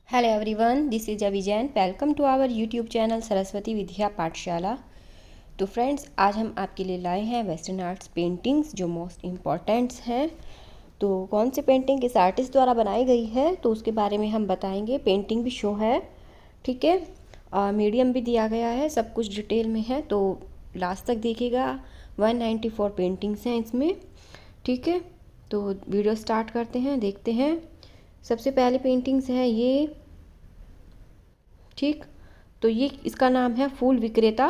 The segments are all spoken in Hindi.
Hello everyone, this is Abhijain. Welcome to our YouTube channel Saraswati Vidya Pathshala. तो फ्रेंड्स, आज हम आपके लिए लाए हैं वेस्टर्न आर्ट्स पेंटिंग्स जो मोस्ट इम्पॉर्टेंट्स हैं। तो कौन सी पेंटिंग किस आर्टिस्ट द्वारा बनाई गई है तो उसके बारे में हम बताएंगे। पेंटिंग भी शो है, ठीक है, मीडियम भी दिया गया है, सब कुछ डिटेल में है, तो लास्ट तक देखिएगा। 194 पेंटिंग्स हैं इसमें, ठीक है। तो वीडियो स्टार्ट करते हैं, देखते हैं। सबसे पहले पेंटिंग्स है ये, ठीक। तो ये इसका नाम है फूल विक्रेता।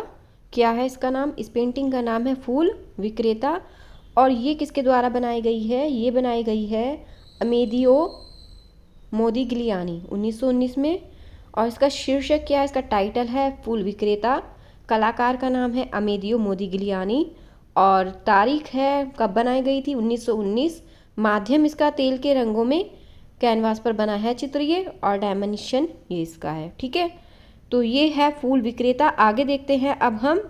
क्या है इसका नाम? इस पेंटिंग का नाम है फूल विक्रेता। और ये किसके द्वारा बनाई गई है? ये बनाई गई है अमेदियो मोदिग्लियानी 1919 में। और इसका शीर्षक क्या है? इसका टाइटल है फूल विक्रेता। कलाकार का नाम है अमेदियो मोदिग्लियानी। और तारीख है कब बनाई गई थी? 1919। माध्यम इसका तेल के रंगों में कैनवास पर बना है चित्र ये, और डायमेंशन ये इसका है, ठीक है। तो ये है फूल विक्रेता। आगे देखते हैं अब हम।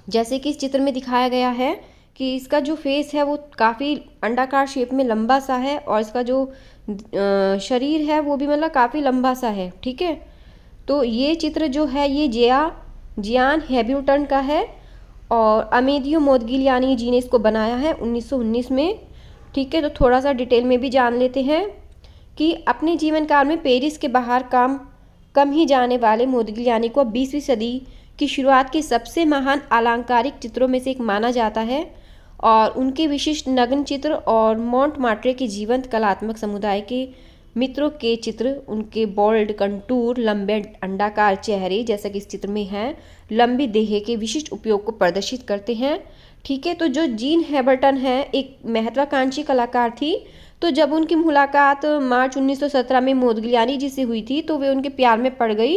जैसे कि इस चित्र में दिखाया गया है कि इसका जो फेस है वो काफ़ी अंडाकार शेप में लंबा सा है, और इसका जो शरीर है वो भी मतलब काफ़ी लंबा सा है, ठीक है। तो ये चित्र जो है ये जियान हैब्यूटन का है, और अमेदियो मोदगिलियानी जी ने इसको बनाया है 1919 में, ठीक है। तो थोड़ा सा डिटेल में भी जान लेते हैं कि अपने जीवन काल में पेरिस के बाहर कम ही जाने वाले मोदगिलियानी को 20वीं सदी की शुरुआत के सबसे महान अलंकारिक चित्रों में से एक माना जाता है। और उनके विशिष्ट नग्न चित्र और मोंटमार्ट्रे के जीवंत कलात्मक समुदाय के मित्रों के चित्र, उनके बोल्ड कंटूर, लंबे अंडाकार चेहरे जैसा कि इस चित्र में है, लंबी देह के विशिष्ट उपयोग को प्रदर्शित करते हैं, ठीक है। तो जो जीन हैबर्टन है एक महत्वाकांक्षी कलाकार थी। तो जब उनकी मुलाकात मार्च 1917 में मोदगिलियानी जी से हुई थी तो वे उनके प्यार में पड़ गई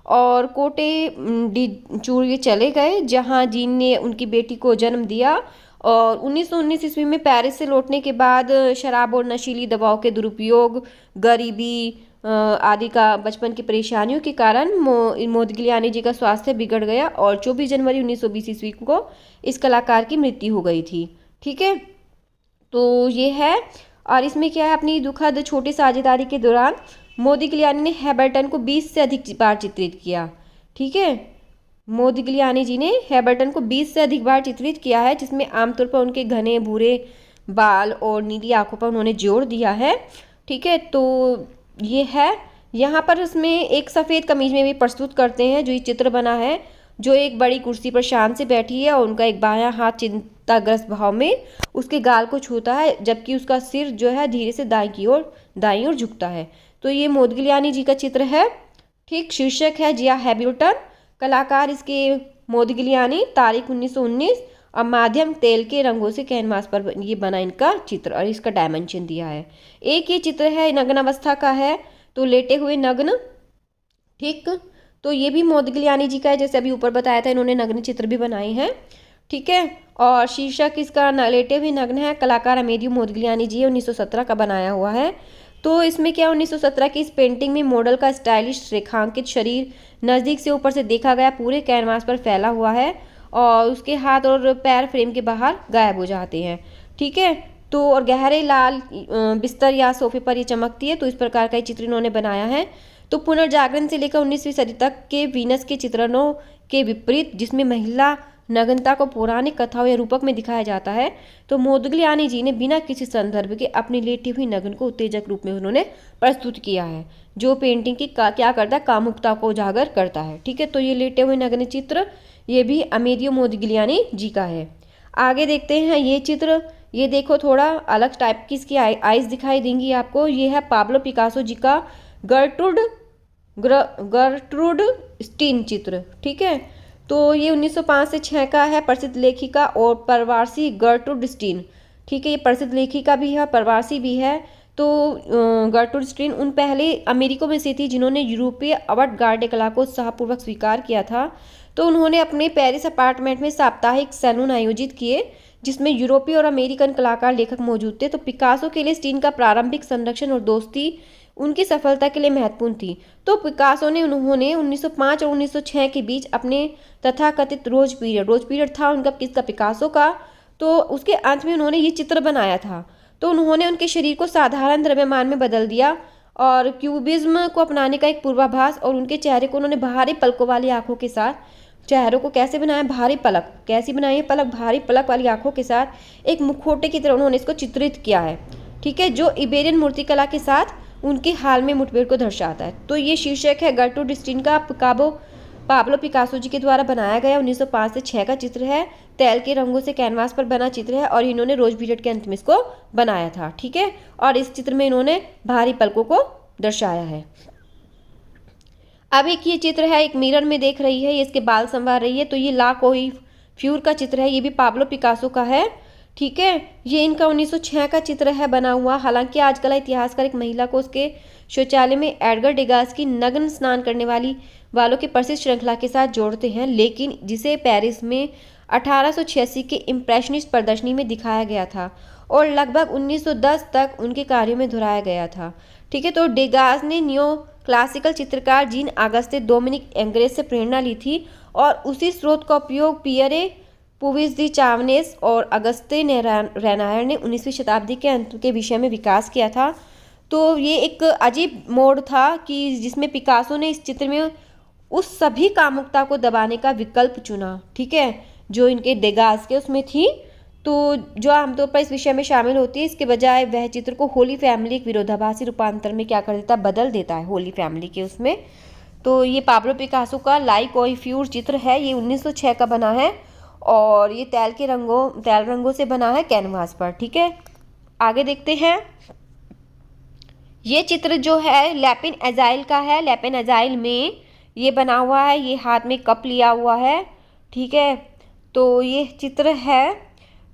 और कोटे डी चूड़िए चले गए, जहां जीन ने उनकी बेटी को जन्म दिया। और 1919 ईस्वी में पेरिस से लौटने के बाद शराब और नशीली दवाओं के दुरुपयोग, गरीबी आदि का बचपन की परेशानियों के कारण मोदगिलियानी जी का स्वास्थ्य बिगड़ गया, और 24 जनवरी 1920 ईस्वी को इस कलाकार की मृत्यु हो गई थी, ठीक है। तो ये है। और इसमें क्या है, अपनी दुखद छोटी साझेदारी के दौरान मोदगिलियानी ने हैबर्टन को 20 से अधिक बार चित्रित किया, ठीक है। मोदगिलियानी जी ने हैबर्टन को 20 से अधिक बार चित्रित किया है, जिसमें आमतौर पर उनके घने भूरे बाल और नीली आंखों पर उन्होंने जोर दिया है, ठीक है। तो ये है। यहाँ पर उसमें एक सफ़ेद कमीज में भी प्रस्तुत करते हैं जो ये चित्र बना है, जो एक बड़ी कुर्सी पर शान से बैठी है, और उनका एक बायां हाथ चिंताग्रस्त भाव में उसके गाल को छूता है, जबकि उसका सिर जो है धीरे से दाईं ओर झुकता है। तो ये मोदगिलियानी जी का चित्र है, ठीक। शीर्षक है जिया हैब्यूटन, कलाकार इसके मोदगिलियानी, तारीख 1919, और माध्यम तेल के रंगों से कैनवास पर ये बना इनका चित्र, और इसका डायमेंशन दिया है। एक ये चित्र है नग्न अवस्था का है, तो लेटे हुए नग्न, ठीक। तो ये भी मोदगिलियानी जी का है, जैसे अभी ऊपर बताया था, इन्होंने नग्न चित्र भी बनाए हैं, ठीक है। और शीर्षक इसका लेटे हुए नग्न है, कलाकार अमेदियो मोदगिलियानी जी 1917 का बनाया हुआ है। तो इसमें क्या 1917 की इस पेंटिंग में मॉडल का स्टाइलिश रेखांकित शरीर नज़दीक से ऊपर से देखा गया पूरे कैनवास पर फैला हुआ है, और उसके हाथ और पैर फ्रेम के बाहर गायब हो जाते हैं, ठीक है। तो और गहरे लाल बिस्तर या सोफे पर ये चमकती है। तो इस प्रकार का ये चित्र इन्होंने बनाया है। तो पुनर्जागरण से लेकर 19वीं सदी तक के वीनस के चित्रणों के विपरीत, जिसमें महिला नग्नता को पौराणिक कथाओं या रूपक में दिखाया जाता है, तो मोदगिलियानी जी ने बिना किसी संदर्भ के अपनी लेटी हुई नग्न को उत्तेजक रूप में उन्होंने प्रस्तुत किया है, जो पेंटिंग की क्या करता है, कामुकता को उजागर करता है, ठीक है। तो ये लेटे हुए नग्न चित्र ये भी अमेदियो मोदगिलियानी जी का है। आगे देखते हैं ये चित्र। ये देखो, थोड़ा अलग टाइप की इसकी आइज दिखाई देंगी आपको। ये है पाब्लो पिकासो जी का गर्ट्रूड स्टीन चित्र, ठीक है। तो ये 1905 से 6 का है, प्रसिद्ध लेखिका और प्रवासी गर्ट्रूड स्टीन, ठीक है। ये प्रसिद्ध लेखिका भी है, प्रवासी भी है। तो गर्ट्रूड स्टीन उन पहले अमेरिका में से थी जिन्होंने यूरोपीय अवॉर्ड गार्डे कला को उत्साहपूर्वक स्वीकार किया था। तो उन्होंने अपने पेरिस अपार्टमेंट में साप्ताहिक सैलून आयोजित किए, जिसमें यूरोपीय और अमेरिकन कलाकार लेखक मौजूद थे। तो पिकासो के लिए स्टीन का प्रारंभिक संरक्षण और दोस्ती उनकी सफलता के लिए महत्वपूर्ण थी। तो पिकासो ने उन्होंने 1905 और 1906 के बीच अपने तथाकथित रोज पीरियड था उनका किसका, पिकासो का। तो उसके अंत में उन्होंने ये चित्र बनाया था। तो उन्होंने उनके शरीर को साधारण द्रव्यमान में बदल दिया और क्यूबिज्म को अपनाने का एक पूर्वाभास, और उनके चेहरे को उन्होंने भारी पलकों वाली आंखों के साथ, चेहरों को कैसे बनाया, भारी पलक, कैसी बनाई है पलक, भारी पलक वाली आंखों के साथ एक मुखौटे की तरह उन्होंने इसको चित्रित किया है, ठीक है, जो इबेरियन मूर्तिकला के साथ उनकी हाल में मुठभेड़ को दर्शाता है। तो ये शीर्षक है गर्टूड स्टीन का पाब्लो पिकासो जी के द्वारा बनाया गया 1905 से 6 का चित्र है। तेल के रंगों से कैनवास पर बना चित्र है और इन्होंने रोज पीरियड के अंत में इसको बनाया था, ठीक है। और इस चित्र में इन्होंने भारी पलकों को दर्शाया है। अब एक ये चित्र है, एक मिरर में देख रही है, ये इसके बाल संवार रही है। तो ये ला कोई फ्यूर का चित्र है, ये भी पाब्लो पिकासो का है, ठीक है। ये इनका 1906 का चित्र है बना हुआ। हालांकि आजकल इतिहासकार एक महिला को उसके शौचालय में एडगर डेगास की नग्न स्नान करने वालों की प्रसिद्ध श्रृंखला के साथ जोड़ते हैं, लेकिन जिसे पेरिस में 1886 के इम्प्रेशनिस्ट प्रदर्शनी में दिखाया गया था और लगभग 1910 तक उनके कार्यों में दोहराया गया था, ठीक है। तो डेगास ने नियो क्लासिकल चित्रकार जीन आगस्ते डोमिनिक एंग्रेस से प्रेरणा ली थी और उसी स्रोत का उपयोग पियरे पुविस दी चावनेस और अगस्ते रेनायर ने 19वीं शताब्दी के अंत के विषय में विकास किया था। तो ये एक अजीब मोड़ था कि जिसमें पिकासो ने इस चित्र में उस सभी कामुकता को दबाने का विकल्प चुना, ठीक है, जो इनके डेगास के उसमें थी, तो जो आमतौर पर इस विषय में शामिल होती है। इसके बजाय वह चित्र को होली फैमिली एक विरोधाभासी रूपांतर में क्या कर देता है, बदल देता है होली फैमिली के उसमें। तो ये पाब्लो पिकासो का लाई कोई फ्यूर चित्र है, ये 1906 का बना है और ये तेल रंगों से बना है कैनवास पर, ठीक है। आगे देखते हैं। ये चित्र जो है लैपिन एजाइल का है। लैपिन एजाइल में ये बना हुआ है, ये हाथ में कप लिया हुआ है, ठीक है। तो ये चित्र है,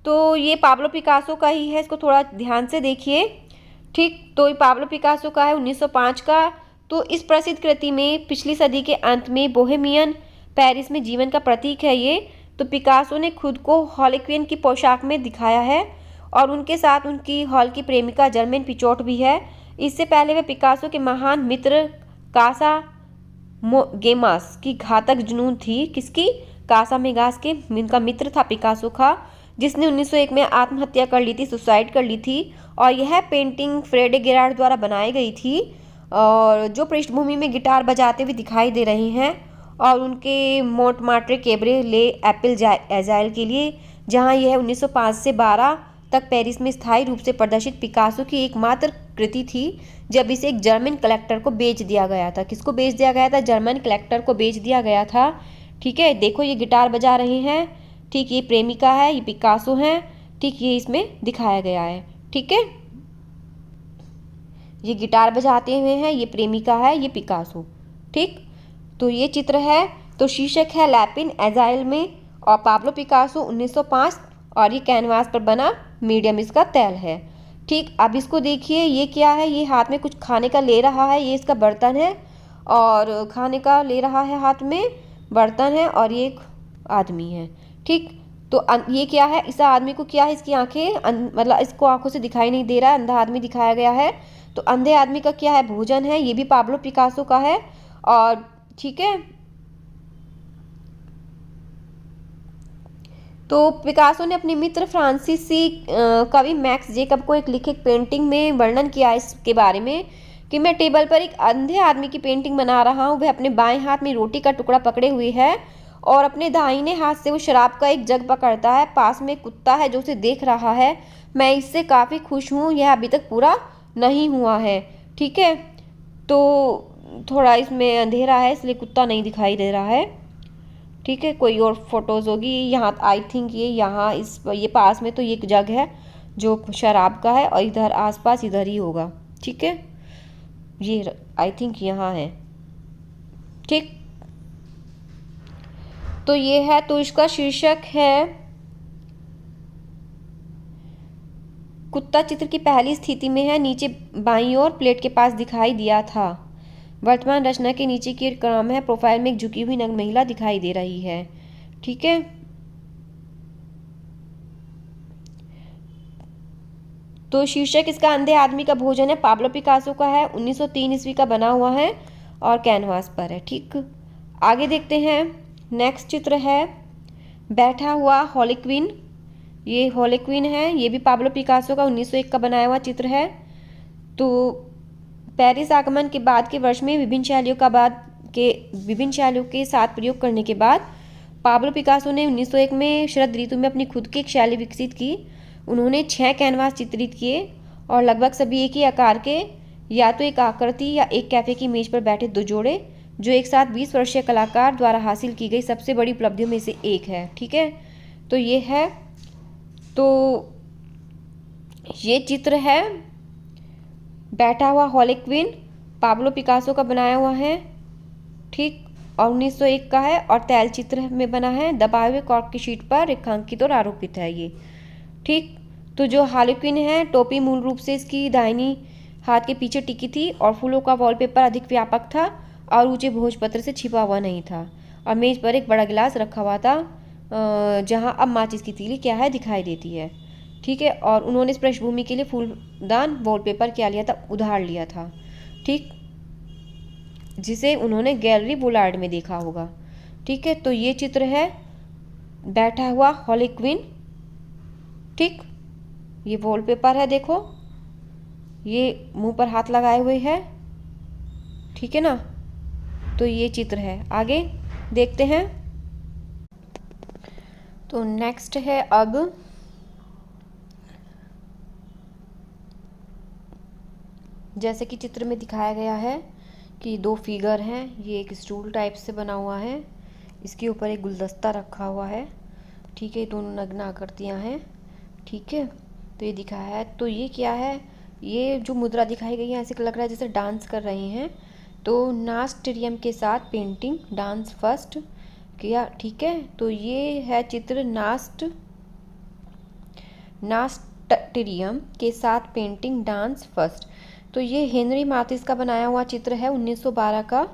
तो ये पाब्लो पिकासो का ही है, इसको थोड़ा ध्यान से देखिए, ठीक। तो ये पाब्लो पिकासो का है 1905 का। तो इस प्रसिद्ध कृति में पिछली सदी के अंत में बोहेमियन पेरिस में जीवन का प्रतीक है ये। तो पिकासो ने खुद को हॉलिक्विन की पोशाक में दिखाया है और उनके साथ उनकी हॉल की प्रेमिका जर्मेन पिचोट भी है। इससे पहले वह पिकासो के महान मित्र कासा गेमास की घातक जुनून थी। किसकी? कासा मेगास के, इनका मित्र था पिकासो का, जिसने 1901 में आत्महत्या कर ली थी, सुसाइड कर ली थी। और यह पेंटिंग फ्रेडे गेरार्ड द्वारा बनाई गई थी और जो पृष्ठभूमि में गिटार बजाते हुए दिखाई दे रहे हैं और उनके मोंटमार्ट्रे कैबरे ले एप्पल एजाइल के लिए, जहां यह 1905 से 12 तक पेरिस में स्थायी रूप से प्रदर्शित पिकासो की एकमात्र कृति थी, जब इसे एक जर्मन कलेक्टर को बेच दिया गया था। किसको बेच दिया गया था? जर्मन कलेक्टर को बेच दिया गया था, ठीक है। देखो ये गिटार बजा रहे हैं, ठीक, ये प्रेमिका है, ये पिकासो है, ठीक, ये इसमें दिखाया गया है, ठीक है। ये गिटार बजाते हुए हैं, ये प्रेमिका है, ये पिकासो, ठीक। तो ये चित्र है। तो शीर्षक है लैपिन एजाइल में और पाब्लो पिकासो 1905 और ये कैनवास पर बना मीडियम इसका तेल है, ठीक। अब इसको देखिए, ये क्या है? ये हाथ में कुछ खाने का ले रहा है, ये इसका बर्तन है और खाने का ले रहा है, हाथ में बर्तन है और ये एक आदमी है, ठीक। तो ये क्या है? इस आदमी को क्या है? इसकी आंखें मतलब इसको आंखों से दिखाई नहीं दे रहा है, अंधा आदमी दिखाया गया है। तो अंधे आदमी का क्या है? भोजन है, ये भी पाब्लो पिकासो का है और ठीक है। तो पिकासो ने अपने मित्र फ्रांसीसी कवि मैक्स जेकब को एक लिखित पेंटिंग में वर्णन किया इसके बारे में कि मैं टेबल पर एक अंधे आदमी की पेंटिंग बना रहा हूँ। वह अपने बाएं हाथ में रोटी का टुकड़ा पकड़े हुए है और अपने दाहिने हाथ से वो शराब का एक जग पकड़ता है। पास में एक कुत्ता है जो उसे देख रहा है। मैं इससे काफ़ी खुश हूँ, यह अभी तक पूरा नहीं हुआ है, ठीक है। तो थोड़ा इसमें अंधेरा है इसलिए कुत्ता नहीं दिखाई दे रहा है, ठीक है। कोई और फोटोज़ होगी यहाँ, आई थिंक ये यहाँ ये पास में तो ये एक जग है जो शराब का है और इधर आसपास इधर ही होगा, ठीक है। ये आई थिंक यहाँ है, ठीक। तो ये है, तो इसका शीर्षक है कुत्ता चित्र की पहली स्थिति में है, नीचे बाईं ओर प्लेट के पास दिखाई दिया था। वर्तमान रचना के नीचे की क्रम है, प्रोफाइल में एक झुकी हुई नग्न महिला दिखाई दे रही है, ठीक है। तो शीर्षक इसका अंधे आदमी का भोजन है, पाब्लो पिकासो का है, 1903 ईस्वी का बना हुआ है और कैनवास पर है, ठीक। आगे देखते हैं। नेक्स्ट चित्र है बैठा हुआ हॉलिक्विन। ये हॉलिक्विन है, ये भी पाब्लो पिकासो का 1901 का बनाया हुआ चित्र है। तो पेरिस आगमन के बाद के वर्ष में विभिन्न शैलियों के साथ प्रयोग करने के बाद पाब्लो पिकासो ने 1901 में शरद ऋतु में अपनी खुद की एक शैली विकसित की। उन्होंने 6 कैनवास चित्रित किए और लगभग सभी एक ही आकार के, या तो एक आकृति या एक कैफे की मेज पर बैठे 2 जोड़े, जो एक साथ 20 वर्षीय कलाकार द्वारा हासिल की गई सबसे बड़ी उपलब्धियों में से एक है। ठीक है, तो ये है, तो ये चित्र है बैठा हुआ हॉर्लेक्विन, पाब्लो पिकासो का बनाया हुआ है। ठीक, और 1901 का है और तैल चित्र में बना है, दबाए हुए कॉर्क की शीट पर रेखांकित और आरोपित है ये। ठीक, तो जो हार्लेक्विन है, टोपी मूल रूप से इसकी दाहिनी हाथ के पीछे टिकी थी और फूलों का वॉलपेपर अधिक व्यापक था और ऊंचे भोजपत्र से छिपा हुआ नहीं था, और मेज पर एक बड़ा गिलास रखा हुआ था जहां अब माचिस की तीली क्या है दिखाई देती है। ठीक है, और उन्होंने इस पृष्ठभूमि के लिए फूलदान वॉलपेपर क्या लिया था, उधार लिया था। ठीक, जिसे उन्होंने गैलरी बुलार्ड में देखा होगा। ठीक है, तो ये चित्र है बैठा हुआ हॉर्लेक्विन। ठीक, ये वॉलपेपर है, देखो ये मुंह पर हाथ लगाए हुए है। ठीक है ना, तो ये चित्र है। आगे देखते हैं। तो नेक्स्ट है अब जैसे कि चित्र में दिखाया गया है कि 2 फिगर हैं, ये एक स्टूल टाइप से बना हुआ है, इसके ऊपर एक गुलदस्ता रखा हुआ है। ठीक है, दोनों नग्न आकृतियाँ हैं। ठीक है, तो ये दिखाया है। तो ये क्या है, ये जो मुद्रा दिखाई गई है ऐसे लग रहा है जैसे डांस कर रहे हैं। तो नास्टेरियम के साथ पेंटिंग डांस फर्स्ट किया। ठीक है, तो ये है चित्र नास्टेरियम के साथ पेंटिंग डांस फर्स्ट। तो ये हेनरी माथिस का बनाया हुआ चित्र है 1912 का।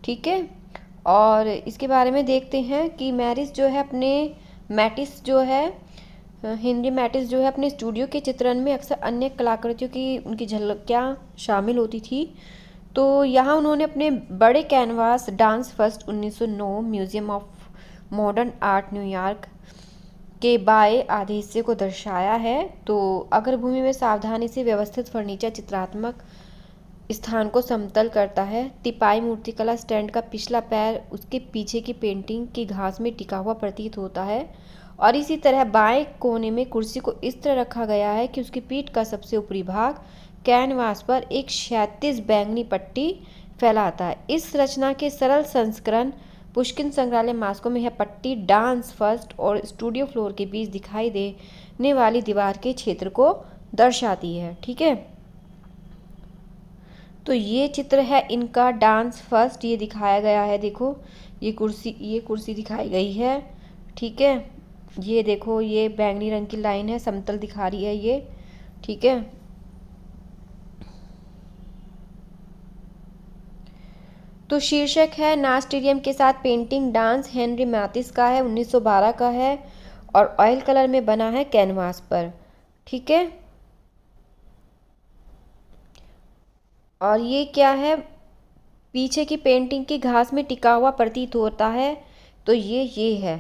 ठीक है, और इसके बारे में देखते हैं कि मैटिस जो है हेनरी मैटिस जो है अपने स्टूडियो के चित्रण में अक्सर अन्य कलाकृतियों की उनकी झलकियाँ शामिल होती थी। तो यहाँ उन्होंने अपने बड़े canvas dance first 1909 museum of modern art New York के बाएं आधे हिस्से को दर्शाया है। तो अग्रभूमि में सावधानी से व्यवस्थित फर्नीचर चित्रात्मक स्थान को समतल करता है। तिपाई मूर्तिकला स्टैंड का पिछला पैर उसके पीछे की पेंटिंग की घास में टिका हुआ प्रतीत होता है, और इसी तरह बाएं कोने में कुर्सी को इस तरह रखा गया है कि उसकी पीठ का सबसे ऊपरी भाग कैनवास पर एक क्षैतिज बैंगनी पट्टी फैलाता है। इस रचना के सरल संस्करण पुष्किन संग्रहालय मास्को में यह पट्टी डांस फर्स्ट और स्टूडियो फ्लोर के बीच दिखाई देने वाली दीवार के क्षेत्र को दर्शाती है। ठीक है, तो ये चित्र है इनका डांस फर्स्ट, ये दिखाया गया है। देखो ये कुर्सी दिखाई गई है। ठीक है, ये देखो ये बैंगनी रंग की लाइन है, समतल दिखा रही है ये। ठीक है, तो शीर्षक है नास्टेरियम के साथ पेंटिंग डांस, हेनरी मैथिस का है, 1912 का है और ऑयल कलर में बना है कैनवास पर। ठीक है, और ये क्या है, पीछे की पेंटिंग की घास में टिका हुआ प्रतीत होता है। तो ये है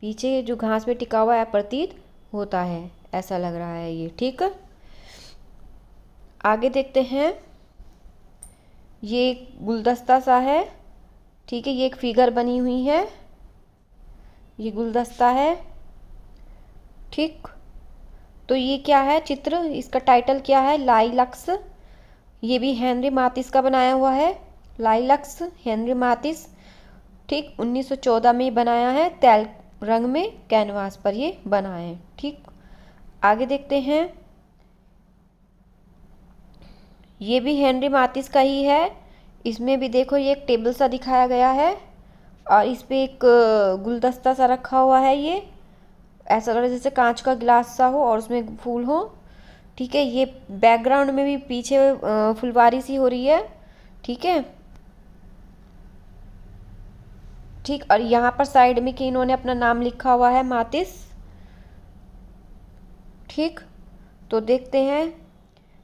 पीछे जो घास में टिका हुआ है प्रतीत होता है, ऐसा लग रहा है ये। ठीक है, आगे देखते हैं। ये एक गुलदस्ता सा है। ठीक है, ये एक फिगर बनी हुई है, ये गुलदस्ता है। ठीक, तो ये क्या है चित्र, इसका टाइटल क्या है, लाइलक्स। ये भी हेनरी मैथिस का बनाया हुआ है, लाइलक्स हेनरी मैथिस। ठीक, 1914 में बनाया है, तैल रंग में कैनवास पर ये बना है। ठीक, आगे देखते हैं। ये भी हेनरी मैथिस का ही है। इसमें भी देखो ये एक टेबल सा दिखाया गया है और इस पे एक गुलदस्ता सा रखा हुआ है। ये ऐसा लग रहा है जैसे कांच का गिलास सा हो और उसमें फूल हो। ठीक है, ये बैकग्राउंड में भी पीछे फुलवारी सी हो रही है। ठीक है, ठीक, और यहाँ पर साइड में कि इन्होंने अपना नाम लिखा हुआ है मैथिस। ठीक, तो देखते हैं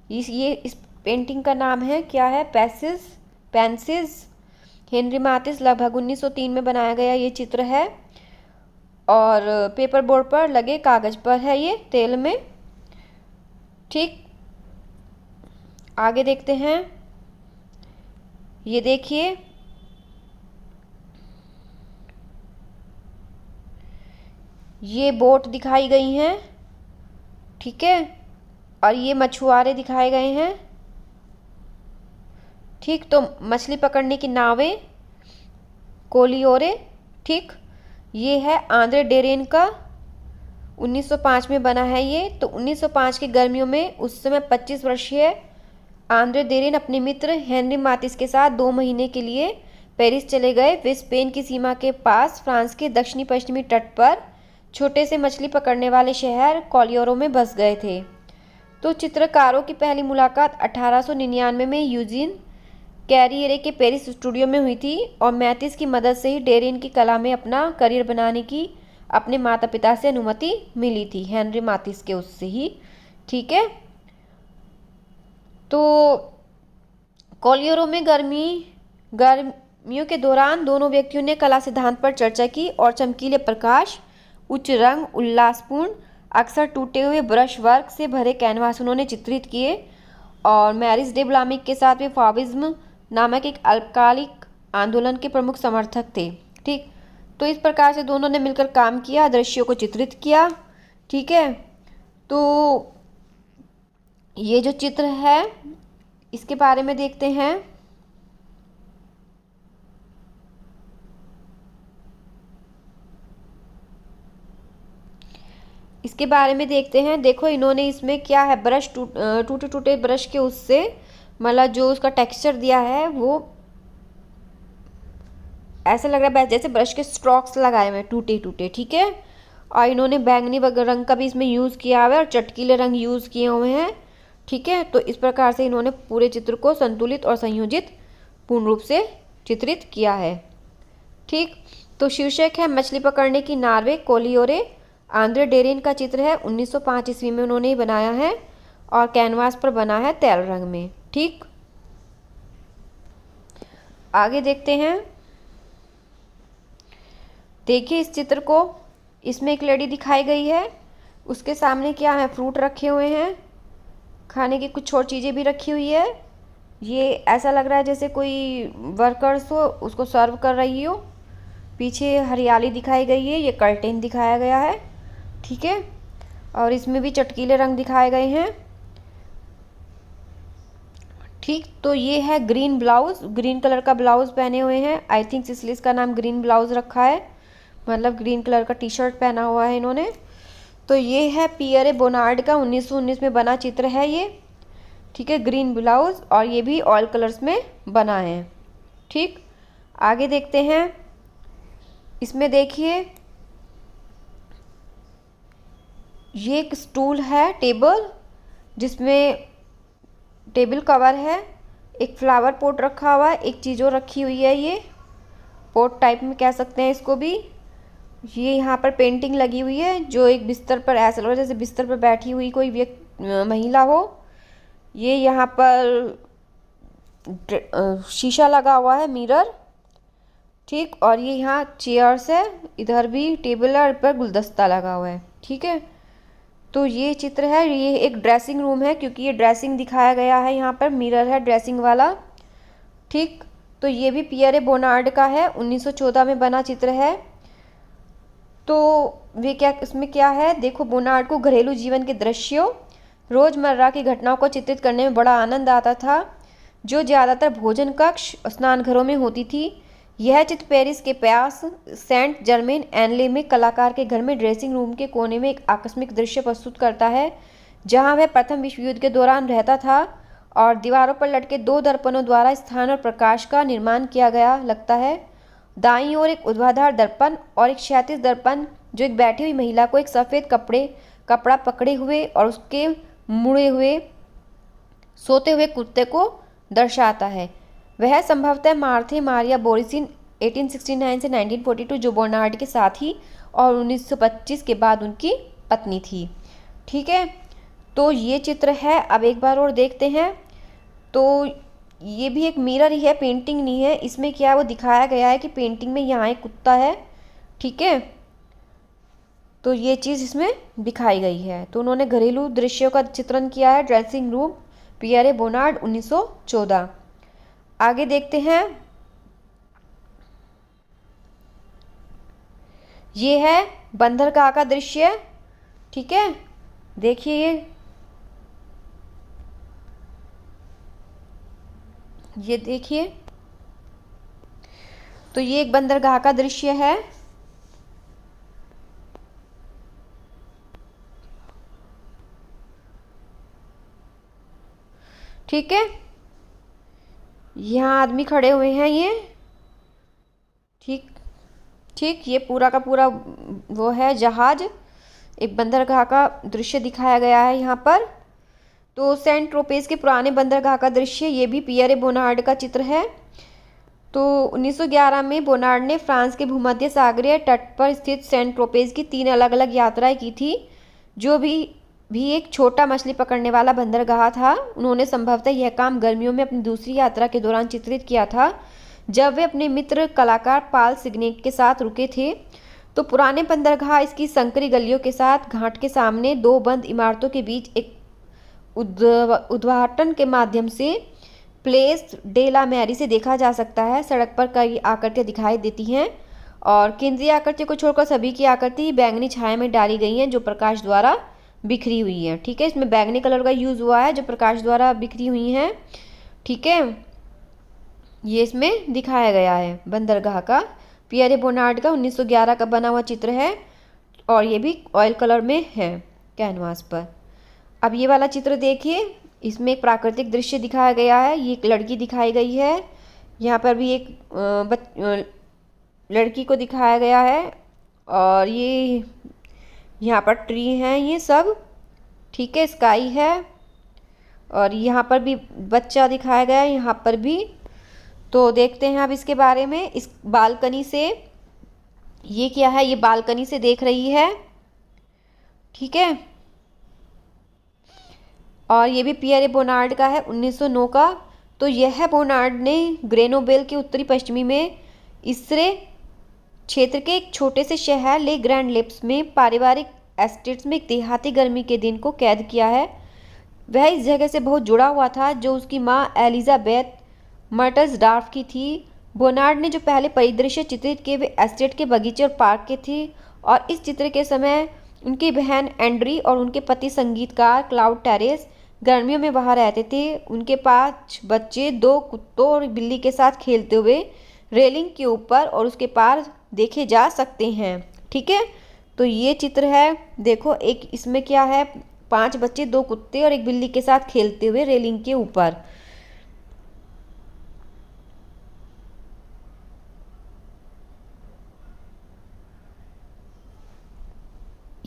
इस पेंटिंग का नाम है क्या है, पेंसिस। हेनरी मैथिस लगभग 1903 में बनाया गया ये चित्र है और पेपर बोर्ड पर लगे कागज पर है ये तेल में। ठीक, आगे देखते हैं। ये देखिए, ये बोट दिखाई गई हैं, ठीक है, और ये मछुआरे दिखाए गए हैं। ठीक, तो मछली पकड़ने की नावें, कोलियोरे। ठीक, ये है आंद्रे डेरेन का, 1905 में बना है ये। तो 1905 की गर्मियों में उस समय 25 वर्षीय आंद्रे डेरेन अपने मित्र हेनरी मातिस के साथ 2 महीने के लिए पेरिस चले गए। वे स्पेन की सीमा के पास फ्रांस के दक्षिणी पश्चिमी तट पर छोटे से मछली पकड़ने वाले शहर कॉलियोरो में बस गए थे। तो चित्रकारों की पहली मुलाकात 1899 में यूजीन कैरियरे के पेरिस स्टूडियो में हुई थी और मैतिस की मदद से ही डेरेन की कला में अपना करियर बनाने की अपने माता पिता से अनुमति मिली थी, हेनरी मातिस के उससे ही। ठीक है, तो कॉलियोरो में गर्मियों के दौरान दोनों व्यक्तियों ने कला सिद्धांत पर चर्चा की और चमकीले प्रकाश, उच्च रंग, उल्लासपूर्ण, अक्सर टूटे हुए ब्रश वर्क से भरे कैनवास उन्होंने चित्रित किए। और मैरिस डे ब्लामिक के साथ वे फाविज्म नामक एक अल्पकालिक आंदोलन के प्रमुख समर्थक थे। ठीक, तो इस प्रकार से दोनों ने मिलकर काम किया, दृश्यों को चित्रित किया। ठीक है, तो ये जो चित्र है इसके बारे में देखते हैं। इसके बारे में देखते हैं। देखो इन्होंने इसमें क्या है, ब्रश टूटे टूटे ब्रश के उससे मतलब जो उसका टेक्सचर दिया है वो ऐसा लग रहा है जैसे ब्रश के स्ट्रोक्स लगाए हुए टूटे टूटे। ठीक है, और इन्होंने बैंगनी रंग का भी इसमें यूज़ किया हुआ है और चटकीले रंग यूज़ किए हुए हैं। ठीक है, तो इस प्रकार से इन्होंने पूरे चित्र को संतुलित और संयोजित पूर्ण रूप से चित्रित किया है। ठीक, तो शीर्षक है मछली पकड़ने की नावें कोलियोरे। आंद्रे डेरेन का चित्र है, 1905 ईस्वी में उन्होंने बनाया है और कैनवास पर बना है तेल रंग में। ठीक, आगे देखते हैं। देखिए इस चित्र को, इसमें एक लेडी दिखाई गई है, उसके सामने क्या है, फ्रूट रखे हुए हैं, खाने की कुछ और चीज़ें भी रखी हुई है। ये ऐसा लग रहा है जैसे कोई वर्कर्स हो, उसको सर्व कर रही हो। पीछे हरियाली दिखाई गई है, ये कर्टेन दिखाया गया है। ठीक है, और इसमें भी चटकीले रंग दिखाए गए हैं। ठीक, तो ये है ग्रीन ब्लाउज, ग्रीन कलर का ब्लाउज पहने हुए हैं। आई थिंक इसलिए इसका नाम ग्रीन ब्लाउज रखा है, मतलब ग्रीन कलर का टी शर्ट पहना हुआ है इन्होंने। तो ये है पियरे बोनार्ड का 1919 में बना चित्र है ये। ठीक है, ग्रीन ब्लाउज, और ये भी ऑयल कलर्स में बना है। ठीक, आगे देखते हैं। इसमें देखिए ये एक स्टूल है, टेबल, जिसमें टेबल कवर है, एक फ्लावर पॉट रखा हुआ है, एक चीज़ और रखी हुई है, ये पॉट टाइप में कह सकते हैं इसको भी। ये यहाँ पर पेंटिंग लगी हुई है जो एक बिस्तर पर, ऐसा लग रहा है जैसे बिस्तर पर बैठी हुई कोई महिला हो। ये यहाँ पर शीशा लगा हुआ है, मिरर। ठीक, और ये यहाँ चेयर्स है, इधर भी टेबल है, पर गुलदस्ता लगा हुआ है। ठीक है, तो ये चित्र है, ये एक ड्रेसिंग रूम है क्योंकि ये ड्रेसिंग दिखाया गया है, यहाँ पर मिरर है ड्रेसिंग वाला। ठीक, तो ये भी पियरे बोनार्ड का है, 1914 में बना चित्र है। तो वे क्या, इसमें क्या है, देखो बोनार्ड को घरेलू जीवन के दृश्यों, रोज़मर्रा की घटनाओं को चित्रित करने में बड़ा आनंद आता था, जो ज़्यादातर भोजन कक्ष स्नान घरों में होती थी। यह चित्र पेरिस के पास सेंट जर्मेन एनले में कलाकार के घर में ड्रेसिंग रूम के कोने में एक आकस्मिक दृश्य प्रस्तुत करता है, जहां वह प्रथम विश्व युद्ध के दौरान रहता था और दीवारों पर लटके 2 दर्पणों द्वारा स्थान और प्रकाश का निर्माण किया गया लगता है। दाईं ओर एक ऊर्ध्वाधर दर्पण और एक क्षैतिज दर्पण जो एक बैठी हुई महिला को एक सफ़ेद कपड़ा पकड़े हुए और उसके मुड़े हुए सोते हुए कुत्ते को दर्शाता है। वह संभवतः मार्थे मारिया बोरिसिन 1869 से 1942 जो बोनार्ड के साथी और 1925 के बाद उनकी पत्नी थी। ठीक है, तो ये चित्र है। अब एक बार और देखते हैं। तो ये भी एक मिरर ही है, पेंटिंग नहीं है। इसमें क्या वो दिखाया गया है कि पेंटिंग में यहाँ एक कुत्ता है। ठीक है, तो ये चीज़ इसमें दिखाई गई है। तो उन्होंने घरेलू दृश्यों का चित्रण किया है, ड्रेसिंग रूम, पियरे बोनार्ड 1914। आगे देखते हैं। ये है बंदरगाह का दृश्य, ठीक है। देखिए ये देखिए, तो ये एक बंदरगाह का दृश्य है। ठीक है, यहाँ आदमी खड़े हुए हैं ये, ठीक ठीक, ये पूरा का पूरा वो है जहाज, एक बंदरगाह का दृश्य दिखाया गया है यहाँ पर। तो सेंट ट्रोपेज के पुराने बंदरगाह का दृश्य, ये भी पियरे बोनार्ड का चित्र है। तो 1911 में बोनार्ड ने फ्रांस के भूमध्य सागरीय तट पर स्थित सेंट ट्रोपेज की 3 अलग अलग यात्राएं की थी, जो भी एक छोटा मछली पकड़ने वाला बंदरगाह था। उन्होंने संभवतः यह काम गर्मियों में अपनी दूसरी यात्रा के दौरान चित्रित किया था, जब वे अपने मित्र कलाकार पाल सिग्नेट के साथ रुके थे। तो पुराने बंदरगाह इसकी संकरी गलियों के साथ घाट के सामने 2 बंद इमारतों के बीच एक उद्घाटन के माध्यम से प्लेस डे ला मैरी से देखा जा सकता है। सड़क पर कई आकृतियाँ दिखाई देती हैं और केंद्रीय आकृति को छोड़कर सभी की आकृति बैंगनी छाया में डाली गई हैं, जो प्रकाश द्वारा बिखरी हुई है। ठीक है, इसमें बैंगनी कलर का यूज़ हुआ है, जो प्रकाश द्वारा बिखरी हुई हैं। ठीक है, ये इसमें दिखाया गया है बंदरगाह का, पियरे बोनार्ड का 1911 का बना हुआ चित्र है और ये भी ऑयल कलर में है कैनवास पर। अब ये वाला चित्र देखिए, इसमें एक प्राकृतिक दृश्य दिखाया गया है। ये एक लड़की दिखाई गई है, यहाँ पर भी एक लड़की को दिखाया गया है और ये यहाँ पर ट्री हैं ये सब। ठीक है, स्काई है और यहाँ पर भी बच्चा दिखाया गया है, यहाँ पर भी। तो देखते हैं अब इसके बारे में। इस बालकनी से, ये क्या है, ये बालकनी से देख रही है। ठीक है, और ये भी पियरे बोनार्ड का है 1909 का। तो यह बोनार्ड ने ग्रेनोबेल के उत्तरी पश्चिमी में इसरे क्षेत्र के एक छोटे से शहर ले ग्रैंड लेप्स में पारिवारिक एस्टेट्स में एक देहाती गर्मी के दिन को कैद किया है। वह इस जगह से बहुत जुड़ा हुआ था, जो उसकी माँ एलिजाबेथ मर्टसडार्फ की थी। बोनार्ड ने जो पहले परिदृश्य चित्रित किए वे एस्टेट के बगीचे और पार्क के थे, और इस चित्र के समय उनकी बहन एंड्री और उनके पति संगीतकार क्लाउड टेरेस गर्मियों में वहाँ रहते थे। उनके 5 बच्चे 2 कुत्तों और बिल्ली के साथ खेलते हुए रेलिंग के ऊपर और उसके पार देखे जा सकते हैं। ठीक है, तो ये चित्र है, देखो एक इसमें क्या है, 5 बच्चे 2 कुत्ते और एक बिल्ली के साथ खेलते हुए रेलिंग के ऊपर।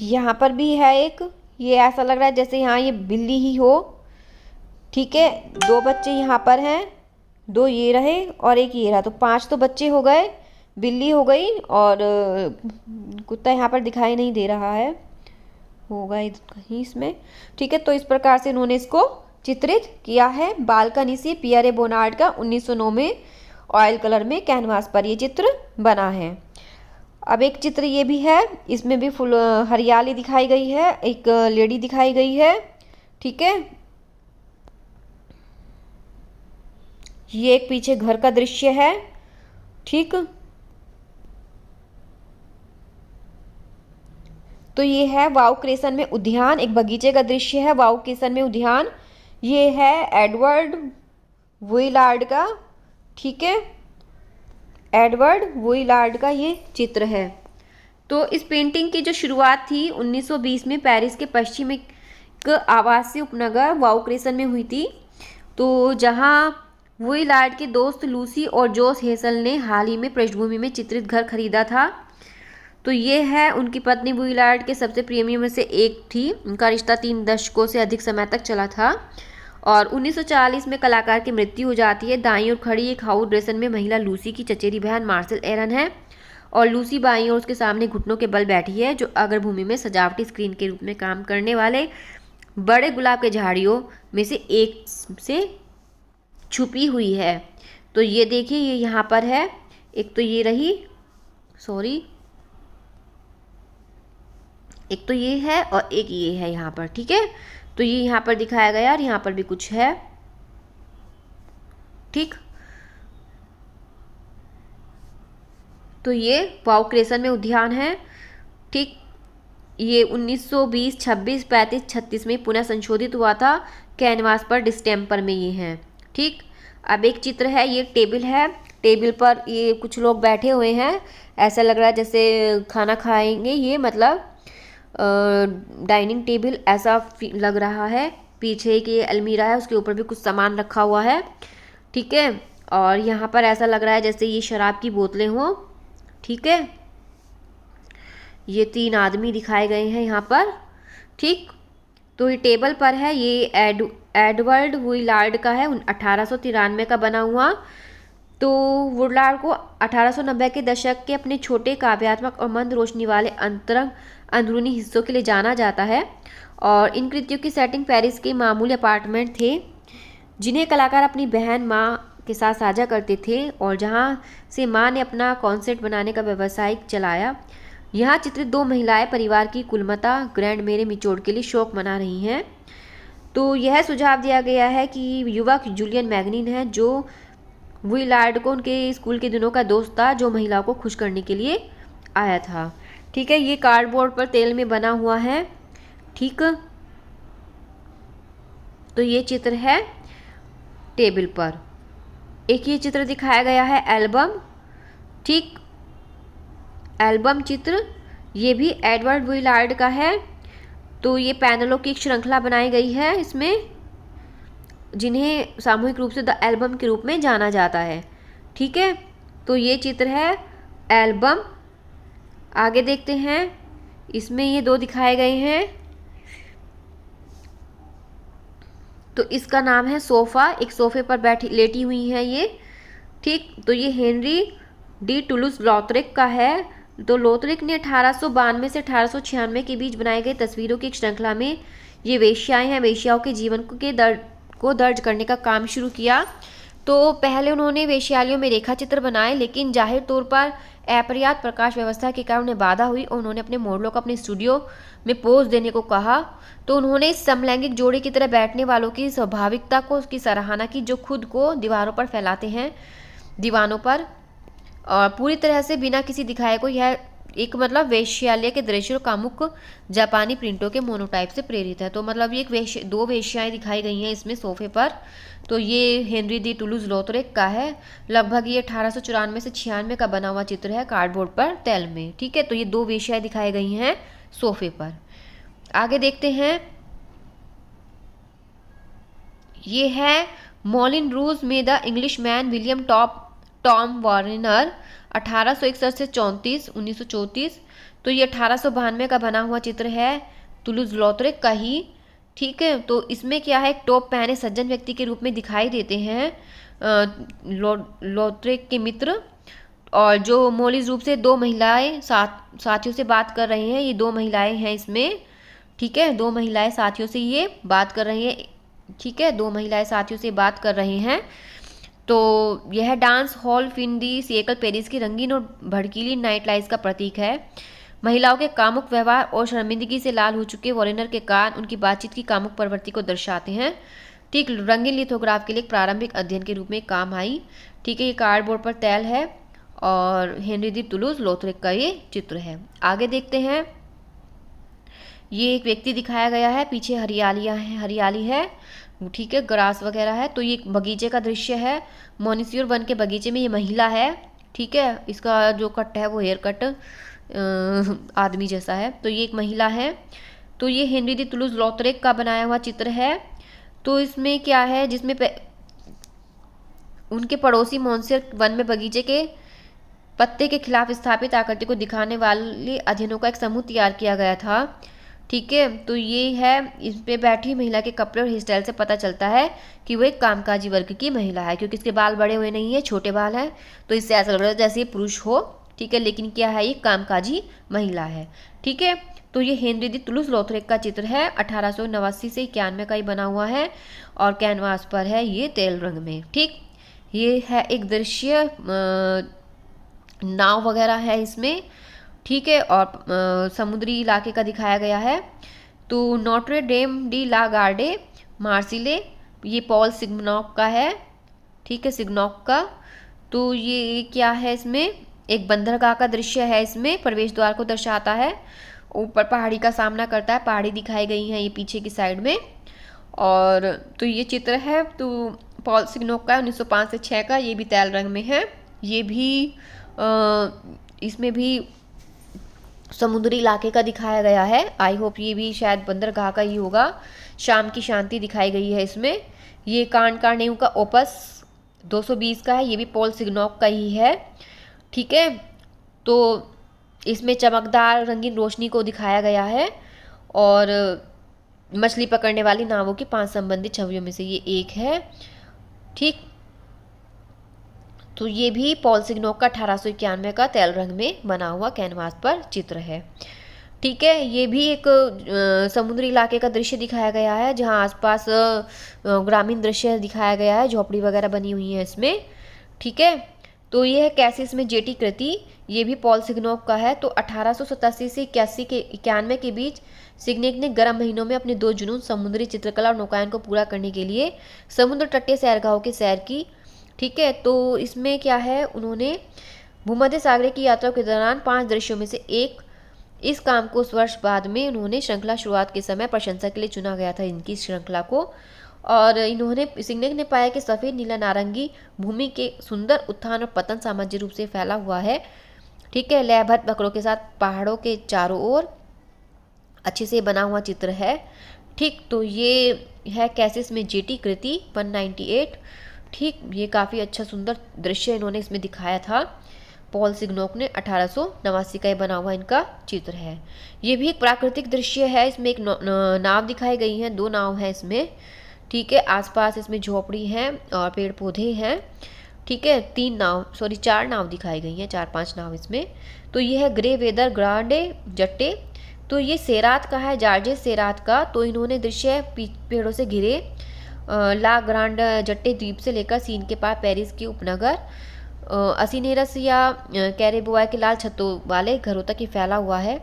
यहाँ पर भी है एक, ये ऐसा लग रहा है जैसे यहाँ ये बिल्ली ही हो। ठीक है, 2 बच्चे यहाँ पर हैं, 2 ये रहे और एक ये रहा, तो 5 तो बच्चे हो गए, बिल्ली हो गई और कुत्ता यहाँ पर दिखाई नहीं दे रहा है, होगा कहीं इसमें। ठीक है, तो इस प्रकार से इन्होंने इसको चित्रित किया है बालकनी से। पियरे बोनार्ड का 1909 में ऑयल कलर में कैनवास पर ये चित्र बना है। अब एक चित्र ये भी है, इसमें भी फुल हरियाली दिखाई गई है, एक लेडी दिखाई गई है। ठीक है, ये एक पीछे घर का दृश्य है। ठीक, तो ये है वाउ क्रेसन में उद्यान, एक बगीचे का दृश्य है वाउ क्रेसन में उद्यान। ये है एडवर्ड वुइलार्ड का। ठीक है, एडवर्ड वुइलार्ड का ये चित्र है। तो इस पेंटिंग की जो शुरुआत थी 1920 में पेरिस के पश्चिम एक आवासीय उपनगर वाउ क्रेसन में हुई थी। तो जहां वुइलार्ड के दोस्त लूसी और जोस हेसल ने हाल ही में पृष्ठभूमि में चित्रित घर खरीदा था। तो ये है उनकी पत्नी वुइलार्ड के सबसे प्रेमियों में से एक थी। उनका रिश्ता 3 दशकों से अधिक समय तक चला था और 1940 में कलाकार की मृत्यु हो जाती है। दाईं ओर खड़ी एक हाउस ड्रेसन में महिला लूसी की चचेरी बहन मार्सेल एरन है और लूसी बाईं ओर उसके सामने घुटनों के बल बैठी है, जो अग्रभूमि में सजावटी स्क्रीन के रूप में काम करने वाले बड़े गुलाब के झाड़ियों में से एक से छुपी हुई है। तो ये देखिए, ये यहाँ पर है, एक तो ये रही, सॉरी, एक तो ये है और एक ये है यहाँ पर। ठीक है, तो ये यहाँ पर दिखाया गया और यहाँ पर भी कुछ है। ठीक, तो ये वाव क्रेसन में उद्यान है। ठीक, ये 1920, 26, 35, 36 में पुनः संशोधित हुआ था कैनवास पर, डिस्टेम्पर में ये है। ठीक, अब एक चित्र है, ये टेबल है, टेबल पर ये कुछ लोग बैठे हुए हैं, ऐसा लग रहा है जैसे खाना खाएंगे ये, मतलब डाइनिंग टेबल ऐसा लग रहा है। पीछे की अलमीरा है, उसके ऊपर भी कुछ सामान रखा हुआ है। ठीक है, और यहाँ पर ऐसा लग रहा है जैसे ये शराब की बोतलें हों। ठीक है, ये 3 आदमी दिखाए गए हैं यहाँ पर। ठीक, तो ये टेबल पर है, ये एडवर्ड वुइलार्ड का है, 1893 का बना हुआ। तो वुडलार्ड को 1890 के दशक के अपने छोटे काव्यात्मक और मंद रोशनी वाले अंतरंग अंदरूनी हिस्सों के लिए जाना जाता है। और इन कृतियों की सेटिंग पेरिस के मामूली अपार्टमेंट थे, जिन्हें कलाकार अपनी बहन माँ के साथ साझा करते थे, और जहाँ से माँ ने अपना कॉन्सेर्ट बनाने का व्यवसाय चलाया। यहाँ चित्रित 2 महिलाएं परिवार की कुलमता ग्रैंड मेरे निचोड़ के लिए शोक मना रही हैं। तो यह सुझाव दिया गया है कि युवक जूलियन मैगनीन है, जो वुइलार्ड को उनके स्कूल के दिनों का दोस्त था, जो महिलाओं को खुश करने के लिए आया था। ठीक है, ये कार्डबोर्ड पर तेल में बना हुआ है। ठीक, तो ये चित्र है टेबल पर। एक ये चित्र दिखाया गया है एल्बम। ठीक, एल्बम चित्र ये भी एडवर्ड वुइलार्ड का है। तो ये पैनलों की एक श्रृंखला बनाई गई है इसमें, जिन्हें सामूहिक रूप से द एल्बम के रूप में जाना जाता है। ठीक है, तो ये चित्र है एल्बम। आगे देखते हैं, इसमें ये 2 दिखाए गए हैं। तो इसका नाम है सोफ़ा, एक सोफे पर बैठी लेटी हुई है ये। ठीक, तो ये हेनरी डी टुलूस लॉथरिक का है। तो लॉथरिक ने 1892 से 1896 के बीच बनाई गई तस्वीरों की एक श्रृंखला में ये वेश्याएं हैं, वेश्याओं के जीवन को दर्ज करने का काम शुरू किया। तो पहले उन्होंने वेश्यालयों में रेखा चित्र बनाए, लेकिन जाहिर तौर पर अपर्याप्त प्रकाश व्यवस्था के कारण उन्हें बाधा हुई और उन्होंने अपने मॉडलों को अपने स्टूडियो में पोज देने को कहा। तो उन्होंने समलैंगिक जोड़े की तरह बैठने वालों की स्वाभाविकता को उसकी सराहना की, जो खुद को दीवारों पर फैलाते हैं, दीवानों पर, और पूरी तरह से बिना किसी दिखाए को यह एक मतलब वेश्यालय के दृश्य और कामुक जापानी प्रिंटों के मोनोटाइप से प्रेरित है। तो मतलब ये एक 2 वेश्याएं दिखाई गई हैं इसमें सोफे पर। तो ये हेनरी दी टुलूस लॉथरिक का है। लगभग ये 1894 से 96 का बना हुआ चित्र है, कार्डबोर्ड पर तेल में। ठीक है, तो ये 2 वेश्याएं दिखाई गई हैं सोफे पर। आगे देखते हैं, ये है मॉलिन रूज में the English man William Tom Warner, 1861 से 1934। तो ये 1892 का बना हुआ चित्र है, टुलूस लॉथरिक का ही। ठीक है, तो इसमें क्या है, एक टॉप पहने सज्जन व्यक्ति के रूप में दिखाई देते हैं लॉथरिक के मित्र, और जो मौलिक रूप से 2 महिलाएं साथियों से बात कर रही हैं। ये 2 महिलाएं हैं इसमें। ठीक है, 2 महिलाएं साथियों से ये बात कर रही हैं। ठीक है, 2 महिलाएं साथियों से बात कर रही हैं। तो यह डांस हॉल फिन दी सिएकल पेरिस की रंगीन और भड़कीली नाइट लाइफ का प्रतीक है। महिलाओं के कामुक व्यवहार और शर्मिंदगी से लाल हो चुके वॉर्नर के कान उनकी बातचीत की कामुक प्रवृत्ति को दर्शाते हैं। ठीक, रंगीन लिथोग्राफ के लिए एक प्रारंभिक अध्ययन के रूप में काम आई। ठीक है, ये कार्डबोर्ड पर तैल है और हेनरी दी टुलूस लॉथरिक का ये चित्र है। आगे देखते हैं, ये एक व्यक्ति दिखाया गया है, पीछे हरियाली है। ठीक है, ग्रास वगैरह है। तो ये एक बगीचे का दृश्य है, मोनिस्योर वन के बगीचे में ये महिला है। ठीक है, इसका जो कट है वो हेयर कट आदमी जैसा है। तो ये एक महिला है। तो ये हेनरी दी टुलूस लॉथरिक का बनाया हुआ चित्र है। तो इसमें क्या है, जिसमें उनके पड़ोसी मोनिस्योर वन में बगीचे के पत्ते के खिलाफ स्थापित आकृति को दिखाने वाले अध्ययनों का एक समूह तैयार किया गया था। ठीक है, तो ये है, इस पे बैठी महिला के कपड़े और हेयर स्टाइल से पता चलता है कि वो एक कामकाजी वर्ग की महिला है, क्योंकि इसके बाल बड़े हुए नहीं है, छोटे बाल हैं। तो इससे ऐसा लग रहा है जैसे ये पुरुष हो। ठीक है, लेकिन क्या है, ये कामकाजी महिला है। ठीक है, तो ये हेनरी दी टुलूस लॉथरिक का चित्र है, 1889 से 91 का ही बना हुआ है और कैनवास पर है ये तेल रंग में। ठीक, ये है एक दृश्य, नाव वगैरह है इसमें। ठीक है, और समुद्री इलाके का दिखाया गया है। तो नोट्रे डेम डी ला गार्डे मार्सिले, ये पॉल सिग्नॉक का है। ठीक है, सिग्नॉक का। तो ये क्या है, इसमें एक बंदरगाह का दृश्य है, इसमें प्रवेश द्वार को दर्शाता है। ऊपर पहाड़ी का सामना करता है, पहाड़ी दिखाई गई है ये पीछे की साइड में। और तो ये चित्र है तो पॉल सिग्नोक का 1905 से 6 का, ये भी तैल रंग में है। ये भी इसमें भी समुद्री इलाके का दिखाया गया है। आई होप ये भी शायद बंदरगाह का ही होगा। शाम की शांति दिखाई गई है इसमें। ये कान कार्नेऊ का ओपस 220 का है, ये भी पॉल सिग्नोक का ही है। ठीक है, तो इसमें चमकदार रंगीन रोशनी को दिखाया गया है और मछली पकड़ने वाली नावों की 5 संबंधित छवियों में से ये एक है। ठीक, तो ये भी पॉल सिग्नोक का 1891 का तैल रंग में बना हुआ कैनवास पर चित्र है। ठीक है, ये भी एक समुद्री इलाके का दृश्य दिखाया गया है, जहाँ आसपास ग्रामीण दृश्य दिखाया गया है, झोपड़ी वगैरह बनी हुई है इसमें। ठीक है, तो ये है कैसिस में जेटी कृति, ये भी पॉल सिग्नोक का है। तो 1887 से 91 के बीच सिग्नेक ने गर्म महीनों में अपने 2 जुनून समुद्री चित्रकला और नौकायन को पूरा करने के लिए समुद्र तटीय सैरगाहों की सैर की। ठीक है, तो इसमें क्या है, उन्होंने भूमध्य सागर की यात्रा के दौरान 5 दृश्यों में से एक इस काम को उस वर्ष बाद में उन्होंने श्रृंखला शुरुआत के समय प्रशंसा के लिए चुना गया था, इनकी श्रृंखला को। और इन्होंने सिग्नेक ने पाया कि सफ़ेद नीला नारंगी भूमि के सुंदर उत्थान और पतन सामान्य रूप से फैला हुआ है। ठीक है, लयबद्ध वक्रों के साथ पहाड़ों के चारों ओर अच्छे से बना हुआ चित्र है। ठीक, तो ये है कैसिस में जेटी कृति 198। ठीक, ये काफ़ी अच्छा सुंदर दृश्य इन्होंने इसमें दिखाया था। पॉल सिग्नोक ने 1889 का बना हुआ इनका चित्र है। ये भी एक प्राकृतिक दृश्य है, इसमें एक नाव दिखाई गई है, 2 नाव हैं इसमें। ठीक है, आसपास इसमें झोपड़ी हैं और पेड़ पौधे हैं। ठीक है, 4 नाव दिखाई गई हैं, 4-5 नाव इसमें। तो ये है ग्रे वेदर ग्रांडे जट्टे, तो ये सेरात का है, जॉर्जेस सेरात का। तो इन्होंने दृश्य पेड़ों से घिरे ला ग्रांड जट्टे द्वीप से लेकर सीन के पास पेरिस के उपनगर असिनेरस या कैरेबोआ के लाल छतों वाले घरों तक ही फैला हुआ है।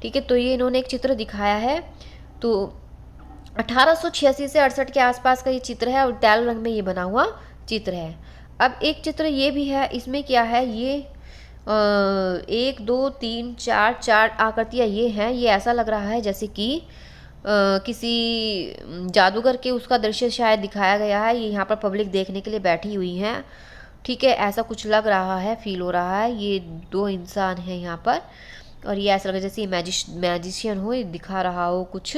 ठीक है, तो ये इन्होंने एक चित्र दिखाया है। तो 1886 से 68 के आसपास का ये चित्र है और तैल रंग में ये बना हुआ चित्र है। अब एक चित्र ये भी है, इसमें क्या है, ये 1 2 3 4 आकृतियाँ ये हैं। ये ऐसा लग रहा है जैसे कि किसी जादूगर के उसका दृश्य शायद दिखाया गया है। ये यहाँ पर पब्लिक देखने के लिए बैठी हुई हैं। ठीक है, ऐसा कुछ लग रहा है, फील हो रहा है। ये 2 इंसान हैं यहाँ पर और ये ऐसा लग रहा है जैसे मैजिशियन हो, ये दिखा रहा हो कुछ।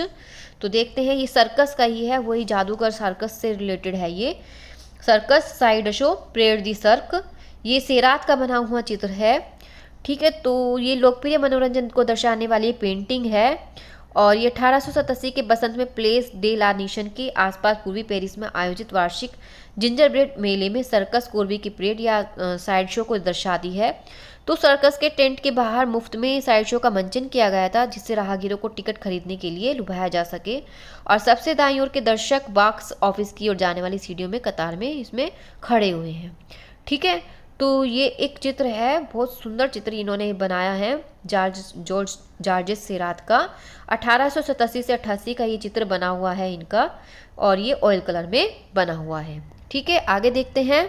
तो देखते हैं, ये सर्कस का ही है, वही जादूगर सर्कस से रिलेटेड है ये। सर्कस साइड शो परेड दी सर्क, ये सेरात का बना हुआ चित्र है। ठीक है, तो ये लोकप्रिय मनोरंजन को दर्शाने वाली पेंटिंग है और ये 1887 के बसंत में प्लेस डे ला नेशन के आसपास पूर्वी पेरिस में आयोजित वार्षिक जिंजर ब्रेड मेले में सर्कस कोर्बी की परेड या साइड शो को दर्शाती है। तो सर्कस के टेंट के बाहर मुफ्त में साइड शो का मंचन किया गया था, जिससे राहगीरों को टिकट खरीदने के लिए लुभाया जा सके। और सबसे दाईं ओर के दर्शक बॉक्स ऑफिस की ओर जाने वाली सीढ़ियों में कतार में इसमें खड़े हुए हैं। ठीक है, तो ये एक चित्र है, बहुत सुंदर चित्र इन्होंने बनाया है, जॉर्जेस सेरात का। 1887 से 88 का ये चित्र बना हुआ है इनका और ये ऑयल कलर में बना हुआ है। ठीक है, आगे देखते हैं।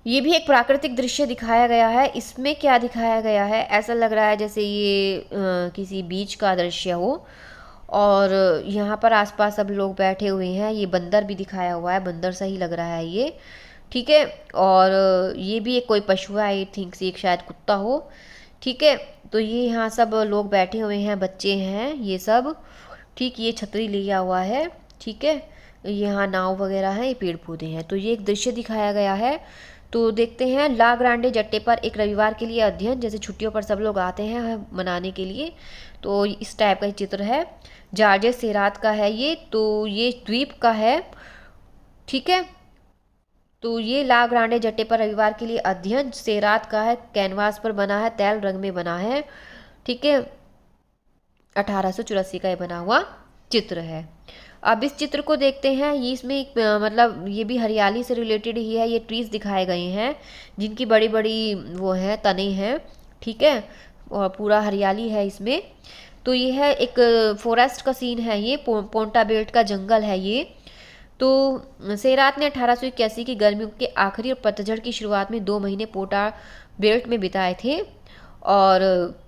ये भी एक प्राकृतिक दृश्य दिखाया गया है। इसमें क्या दिखाया गया है, ऐसा लग रहा है जैसे ये किसी बीच का दृश्य हो और यहाँ पर आसपास सब लोग बैठे हुए हैं। ये बंदर भी दिखाया हुआ है, बंदर सा ही लग रहा है ये। ठीक है, और ये भी एक कोई पशु है, आई थिंक एक शायद कुत्ता हो। ठीक है, तो ये यहाँ सब लोग बैठे हुए हैं, बच्चे हैं ये सब। ठीक, ये छतरी लिया हुआ है। ठीक है, यहाँ नाव वगैरह है, ये पेड़ पौधे हैं। तो ये एक दृश्य दिखाया गया है। तो देखते हैं, ला ग्रांडे जट्टे पर एक रविवार के लिए अध्ययन, जैसे छुट्टियों पर सब लोग आते हैं मनाने के लिए, तो इस टाइप का चित्र है। जॉर्जेस सेरात का है ये, तो ये द्वीप का है। ठीक है, तो ये ला ग्रांडे जट्टे पर रविवार के लिए अध्ययन सेरात का है, कैनवास पर बना है, तैल रंग में बना है। ठीक है, 1884 का ये बना हुआ चित्र है। अब इस चित्र को देखते हैं, ये इसमें एक मतलब ये भी हरियाली से रिलेटेड ही है। ये ट्रीज दिखाए गए हैं जिनकी बड़ी बड़ी वो है तने हैं। ठीक है, और पूरा हरियाली है इसमें। तो ये है एक फॉरेस्ट का सीन है, ये पोंटा बेल्ट का जंगल है ये। तो सेरात ने 1881 की गर्मियों के आखिरी और पतझड़ की शुरुआत में 2 महीने पोर्ट बेल्ट में बिताए थे। और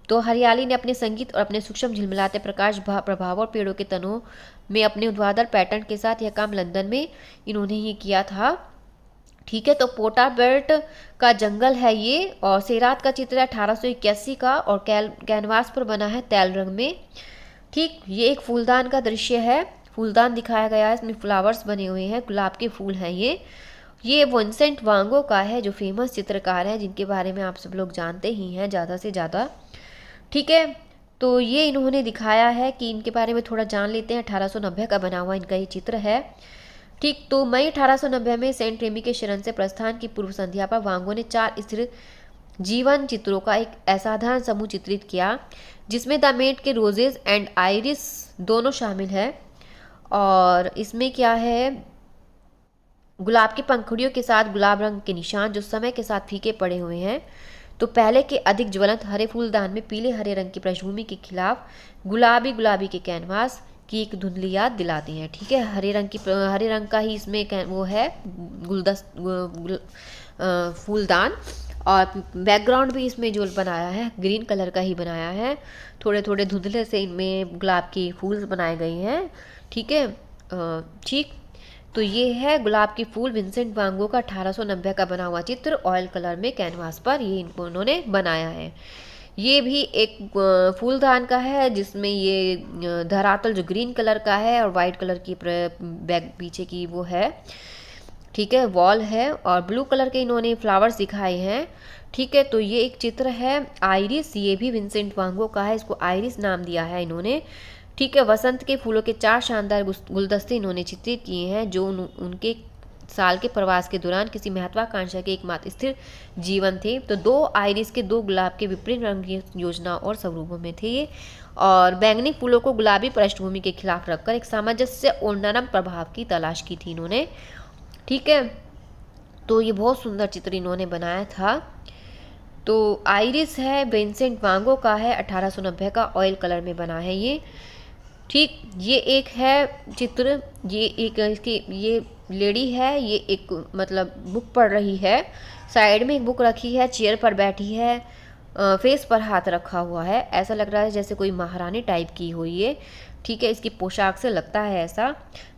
तो हरियाली ने अपने संगीत और अपने सूक्ष्म झिलमिलाते प्रकाश प्रभाव और पेड़ों के तनों में अपने ऊर्ध्वाधर पैटर्न के साथ यह काम लंदन में इन्होंने ही किया था। ठीक है, तो पोर्ट बेल्ट का जंगल है ये, और सेरात का चित्र है 1881 का और कैनवास पर बना है तैल रंग में। ठीक, ये एक फूलदान का दृश्य है, फूलदान दिखाया गया है, इसमें फ्लावर्स बने हुए हैं, गुलाब के फूल हैं ये विंसेंट वान गो का है, जो फेमस चित्रकार है, जिनके बारे में आप सब लोग जानते ही हैं ज़्यादा से ज़्यादा। ठीक है, तो ये इन्होंने दिखाया है कि इनके बारे में थोड़ा जान लेते हैं। 1890 का बना हुआ इनका ये चित्र है। ठीक, तो मई 1890 में सेंट रेमी के शरण से प्रस्थान की पूर्व संध्या पर वान गो ने 4 स्थिर जीवन चित्रों का एक असाधारण समूह चित्रित किया, जिसमें द मेट के रोजेज एंड आइरिस दोनों शामिल है। और इसमें क्या है, गुलाब की पंखुड़ियों के साथ गुलाब रंग के निशान जो समय के साथ फीके पड़े हुए हैं। तो पहले के अधिक ज्वलंत हरे फूलदान में पीले हरे रंग की पृष्ठभूमि के खिलाफ गुलाबी के कैनवास की एक धुंधली याद दिलाती हैं। ठीक है, हरे रंग का ही इसमें वो है फूलदान, और बैकग्राउंड भी इसमें जो बनाया है ग्रीन कलर का ही बनाया है, थोड़े थोड़े धुंधले से इनमें गुलाब की फूल बनाए गए हैं। ठीक है, ठीक, तो ये है गुलाब के फूल, विंसेंट वान गो का 1890 का बना हुआ चित्र, ऑयल कलर में कैनवास पर ये इन्होंने बनाया है। ये भी एक फूलदान का है, जिसमें ये धरातल जो ग्रीन कलर का है और वाइट कलर की बैक पीछे की वो है। ठीक है, वॉल है, और ब्लू कलर के इन्होंने फ्लावर्स दिखाए हैं। ठीक है, तो ये एक चित्र है आइरिस, ये भी विंसेंट वान गो का है, इसको आइरिस नाम दिया है इन्होंने। ठीक है, वसंत के फूलों के 4 शानदार गुलदस्ते इन्होंने चित्रित किए हैं, जो उनके साल के प्रवास के दौरान किसी महत्वाकांक्षा के एकमात्र स्थिर जीवन थे। तो 2 आइरिस के 2 गुलाब के विभिन्न रंगीन योजना और स्वरूपों में थे ये, और बैंगनी फूलों को गुलाबी पृष्ठभूमि के खिलाफ रखकर एक सामंजस्य और नरम प्रभाव की तलाश की थी इन्होंने। ठीक है, तो ये बहुत सुंदर चित्र इन्होंने बनाया था। तो आइरिस है, विंसेंट वान गो का है, 1890 का, ऑयल कलर में बना है ये। ठीक, ये एक है चित्र, ये एक इसकी ये लेडी है, ये एक मतलब बुक पढ़ रही है, साइड में एक बुक रखी है, चेयर पर बैठी है, फेस पर हाथ रखा हुआ है, ऐसा लग रहा है जैसे कोई महारानी टाइप की हो ये। ठीक है, इसकी पोशाक से लगता है ऐसा।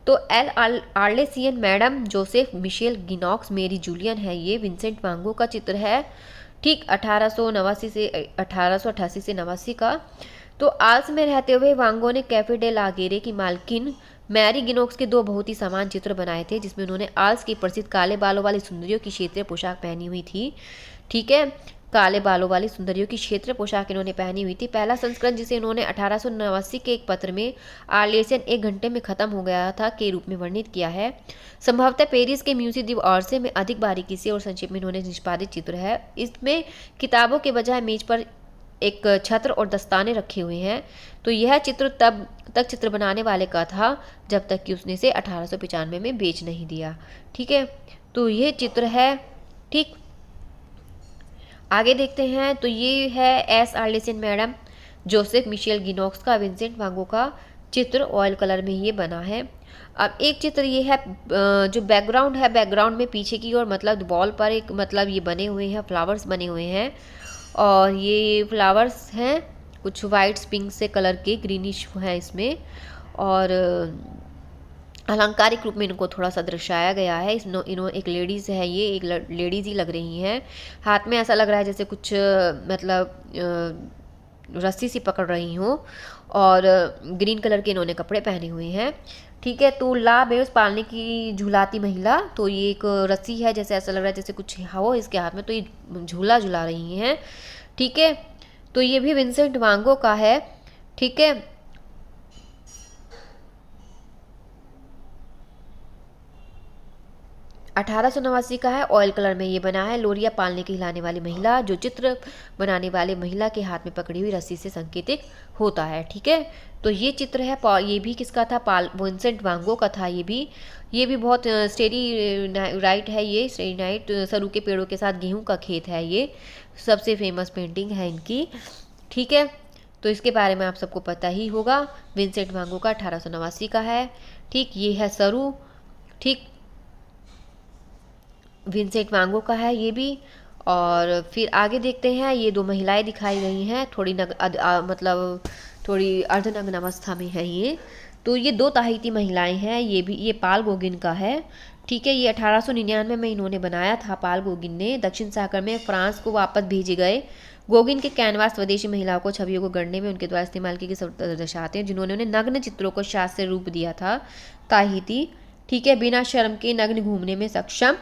तो एल आर्लेसियन, मैडम जोसेफ, मिशेल गिनॉक्स, मेरी जूलियन है, ये विंसेंट वान गो का चित्र है। ठीक, 1889 से 1888 से 89 का। तो आल्स में रहते हुए वान गो ने कैफे डे लागेरे की मालकिन मैरी गिनोक्स के 2 बहुत ही समान चित्र बनाए थे, जिसमें उन्होंने आल्स की प्रसिद्ध काले बालों वाली सुंदरियों की क्षेत्रीय पोशाक पहनी हुई थी। ठीक है, काले बालों वाली सुंदरियों की क्षेत्रीय पोशाक इन्होंने पहनी हुई थी। पहला संस्करण, जिसे इन्होंने 1889 के एक पत्र में आर्लेसियन 1 घंटे में खत्म हो गया था के रूप में वर्णित किया है। संभवतः पेरिस के म्यूजियम दी ऑर्से में अधिक बारीकी से और संक्षेप में इन्होंने निष्पादित चित्र है। इसमें किताबों के बजाय मेज पर एक छत्र और दस्ताने रखे हुए हैं। तो यह चित्र तब तक चित्र बनाने वाले का था जब तक कि उसने इसे 1895 में बेच नहीं दिया। ठीक है, तो ये चित्र है। ठीक, आगे देखते हैं। तो ये है एस आर्लेसियन, मैडम जोसेफ, मिशेल गिनॉक्स का, विंसेंट वान गो का चित्र, ऑयल कलर में ये बना है। अब एक चित्र ये है जो बैकग्राउंड है, बैकग्राउंड में पीछे की ओर मतलब वॉल पर एक मतलब ये बने हुए हैं, फ्लावर्स बने हुए हैं, और ये फ्लावर्स हैं कुछ वाइट पिंक से कलर के, ग्रीनिश है इसमें, और अलंकारिक रूप में इनको थोड़ा सा दर्शाया गया है। एक लेडीज़ है, ये एक लेडीज़ ही लग रही हैं, हाथ में ऐसा लग रहा है जैसे कुछ मतलब रस्सी सी पकड़ रही हूँ, और ग्रीन कलर के इन्होंने कपड़े पहने हुए हैं। ठीक है, तो ला बेस पालने की झुलाती महिला, तो ये एक रस्सी है, जैसे ऐसा लग रहा है जैसे कुछ हो इसके हाथ में, तो ये झूला झुला रही हैं। ठीक है, तो ये भी विंसेंट वान गो का है। ठीक है, अठारह का है, ऑयल कलर में ये बना है। लोरिया पालने की हिलाने वाली महिला, जो चित्र बनाने वाले महिला के हाथ में पकड़ी हुई रस्सी से संकेतित होता है। ठीक है, तो ये चित्र है, ये भी किसका था, विंसेंट वान गो का था। ये भी बहुत स्टेरी राइट है, ये स्टेरी नाइट, सरू के पेड़ों के साथ गेहूं का खेत है, ये सबसे फेमस पेंटिंग है इनकी। ठीक है, तो इसके बारे में आप सबको पता ही होगा, विंसेंट वान गो का 1889 का है। ठीक, ये है सरू। ठीक, विंसेंट वांगो का है ये भी। और फिर आगे देखते हैं, ये दो महिलाएं दिखाई गई हैं, थोड़ी मतलब थोड़ी अर्धनग्न अवस्था में है ये। तो ये दो ताहिती महिलाएं हैं, ये भी, ये पाल गोगिन का है। ठीक है, ये 1899 में इन्होंने बनाया था, पाल गोगिन ने। दक्षिण सागर में फ्रांस को वापस भेजे गए गोगिन के कैनवास स्वदेशी महिलाओं को छवियों को गढ़ने में उनके द्वारा इस्तेमाल की गई दर्शाते हैं, जिन्होंने उन्हें नग्न चित्रों को शास्त्रीय रूप दिया था। ताहिती, ठीक है, बिना शर्म के नग्न घूमने में सक्षम।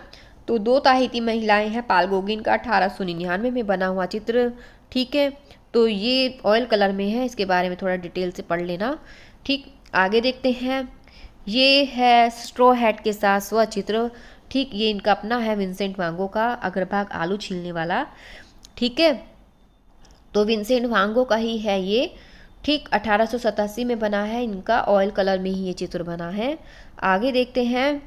तो दो ताहिती महिलाएं हैं, पाल गोगिन का 1899 में बना हुआ चित्र। ठीक है, तो ये ऑयल कलर में है, इसके बारे में थोड़ा डिटेल से पढ़ लेना। ठीक, आगे देखते हैं, ये है स्ट्रॉ हैट के साथ स्वचित्र। ठीक, ये इनका अपना है, विंसेंट वांगो का, अग्रभाग आलू छीलने वाला। ठीक है, तो विंसेंट वांगो का ही है ये। ठीक, 1887 में बना है, इनका ऑयल कलर में ही ये चित्र बना है। आगे देखते हैं,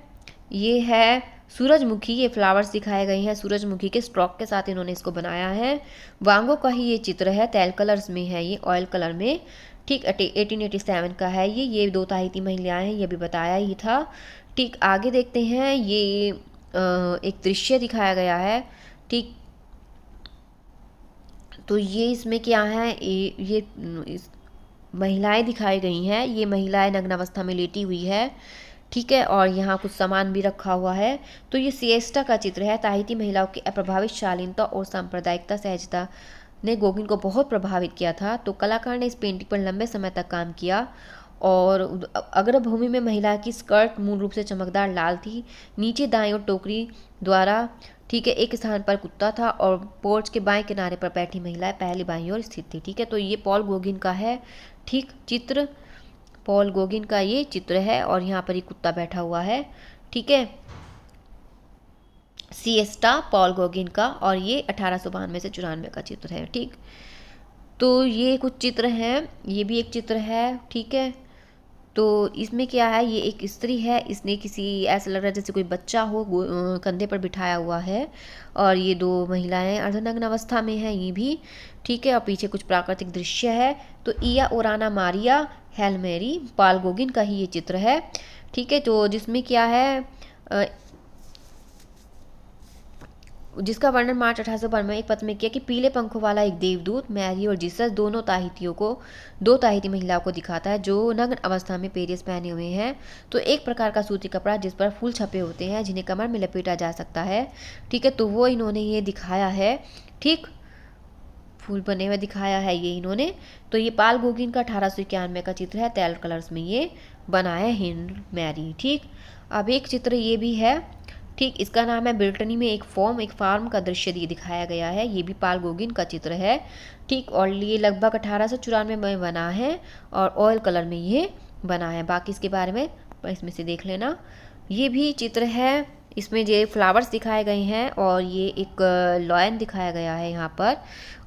ये है सूरजमुखी, ये फ्लावर्स दिखाए गए हैं सूरजमुखी के स्ट्रोक के साथ इन्होंने इसको बनाया है। वांगो का ही ये चित्र है, तेल कलर्स में है ये, ऑयल कलर में। ठीक, 1887 का है ये दो ताहिती महिलाएं हैं, ये भी बताया ही था। ठीक, आगे देखते हैं, ये एक दृश्य दिखाया गया है। ठीक, तो ये इसमें क्या है, ये महिलाएं दिखाई गई हैं, ये महिलाएं नग्न अवस्था में लेटी हुई है। ठीक है, और यहाँ कुछ सामान भी रखा हुआ है। तो ये सिएस्टा का चित्र है। ताहिती महिलाओं की अप्रभावित शालीनता और सांप्रदायिकता सहजता ने गोगिन को बहुत प्रभावित किया था। तो कलाकार ने इस पेंटिंग पर लंबे समय तक काम किया। और अग्रभूमि में महिला की स्कर्ट मूल रूप से चमकदार लाल थी, नीचे दाईं ओर टोकरी द्वारा, ठीक है, एक स्थान पर कुत्ता था, और पोर्च के बाएं किनारे पर बैठी महिला पहली बाईं ओर स्थित थी। ठीक है, तो ये पॉल गोगिन का है। ठीक, चित्र पॉल गोगिन का ये चित्र है, और यहाँ पर ये कुत्ता बैठा हुआ है। ठीक है, सिएस्टा पॉल गोगिन का, और ये 1892 से 94 का चित्र है। ठीक, तो ये कुछ चित्र हैं, ये भी एक चित्र है। ठीक है, तो इसमें क्या है, ये एक स्त्री है, इसने किसी, ऐसा लग रहा है जैसे कोई बच्चा हो, कंधे पर बिठाया हुआ है। और ये दो महिलाएं अर्धनग्न अवस्था में हैं ये भी। ठीक है, और पीछे कुछ प्राकृतिक दृश्य है। तो इया ओराना मारिया हेल मेरी, पाल गोगिन का ही ये चित्र है। ठीक है, तो जिसमें क्या है, जिसका वर्णन मार्च 1892 में एक पत्र में किया कि पीले पंखों वाला एक देवदूत मैरी और जीसस दो ताहिती महिलाओं को दिखाता है जो नग्न अवस्था में पेरिस पहने हुए हैं। तो एक प्रकार का सूती कपड़ा जिस पर फूल छपे होते हैं, जिन्हें कमर में लपेटा जा सकता है। ठीक है, तो वो इन्होंने ये दिखाया है। ठीक, फूल बने हुए दिखाया है ये इन्होंने। तो ये पाल गोगिन का 1891 का चित्र है, तेल कलर्स में ये बना है, हिंड मैरी। ठीक, अब एक चित्र ये भी है। ठीक, इसका नाम है ब्रिटनी में एक फार्म का दृश्य दिखाया गया है, ये भी पाल गोगिन का चित्र है। ठीक, और ये लगभग 1894 में बना है, और ऑयल कलर में ये बना है। बाकी इसके बारे में इसमें से देख लेना। ये भी चित्र है, इसमें ये फ्लावर्स दिखाए गए हैं, और ये एक लॉयन दिखाया गया है यहाँ पर,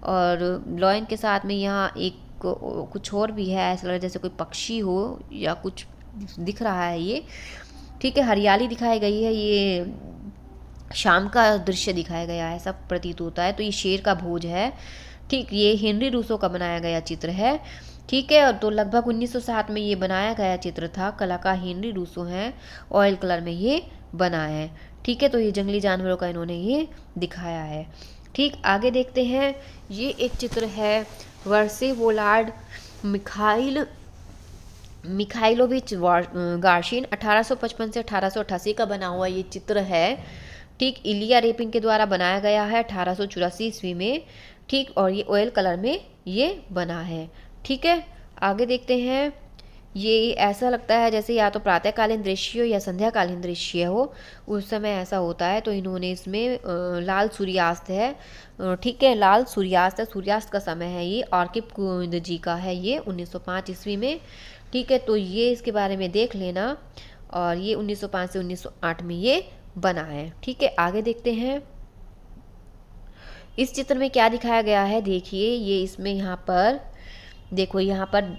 और लॉयन के साथ में यहाँ एक कुछ और भी है, ऐसा लग रहा है जैसे कोई पक्षी हो या कुछ दिख रहा है ये। ठीक है, हरियाली दिखाई गई है, ये शाम का दृश्य दिखाया गया है, सब प्रतीत होता है। तो ये शेर का भोज है। ठीक, ये हेनरी रूसो का बनाया गया चित्र है। ठीक है, तो लगभग 1907 में ये बनाया गया चित्र था, कलाकार हेनरी रूसो हैं, ऑयल कलर में ये बना है। ठीक है, तो ये जंगली जानवरों का इन्होंने ये दिखाया है। ठीक, आगे देखते हैं, ये एक चित्र है वर्से वोलार्ड मिखाइलोविच गार्शिन, 1855 से 1888 का बना हुआ ये चित्र है। ठीक, इलिया रेपिन के द्वारा बनाया गया है 1884 ईस्वी में। ठीक, और ये ऑयल कलर में ये बना है। ठीक है, आगे देखते हैं, ये ऐसा लगता है जैसे या तो प्रातःकालीन दृश्य हो या संध्याकालीन दृश्य हो, उस समय ऐसा होता है। तो इन्होंने इसमें लाल सूर्यास्त है। ठीक है, लाल सूर्यास्त है, सूर्यास्त का समय है ये, आर्किप कुंद जी का है ये, 1905 ईस्वी में। ठीक है, तो ये इसके बारे में देख लेना, और ये 1905 से 1908 में ये बना है। ठीक है, आगे देखते हैं, इस चित्र में क्या दिखाया गया है, देखिए, ये इसमें यहाँ पर देखो, यहाँ पर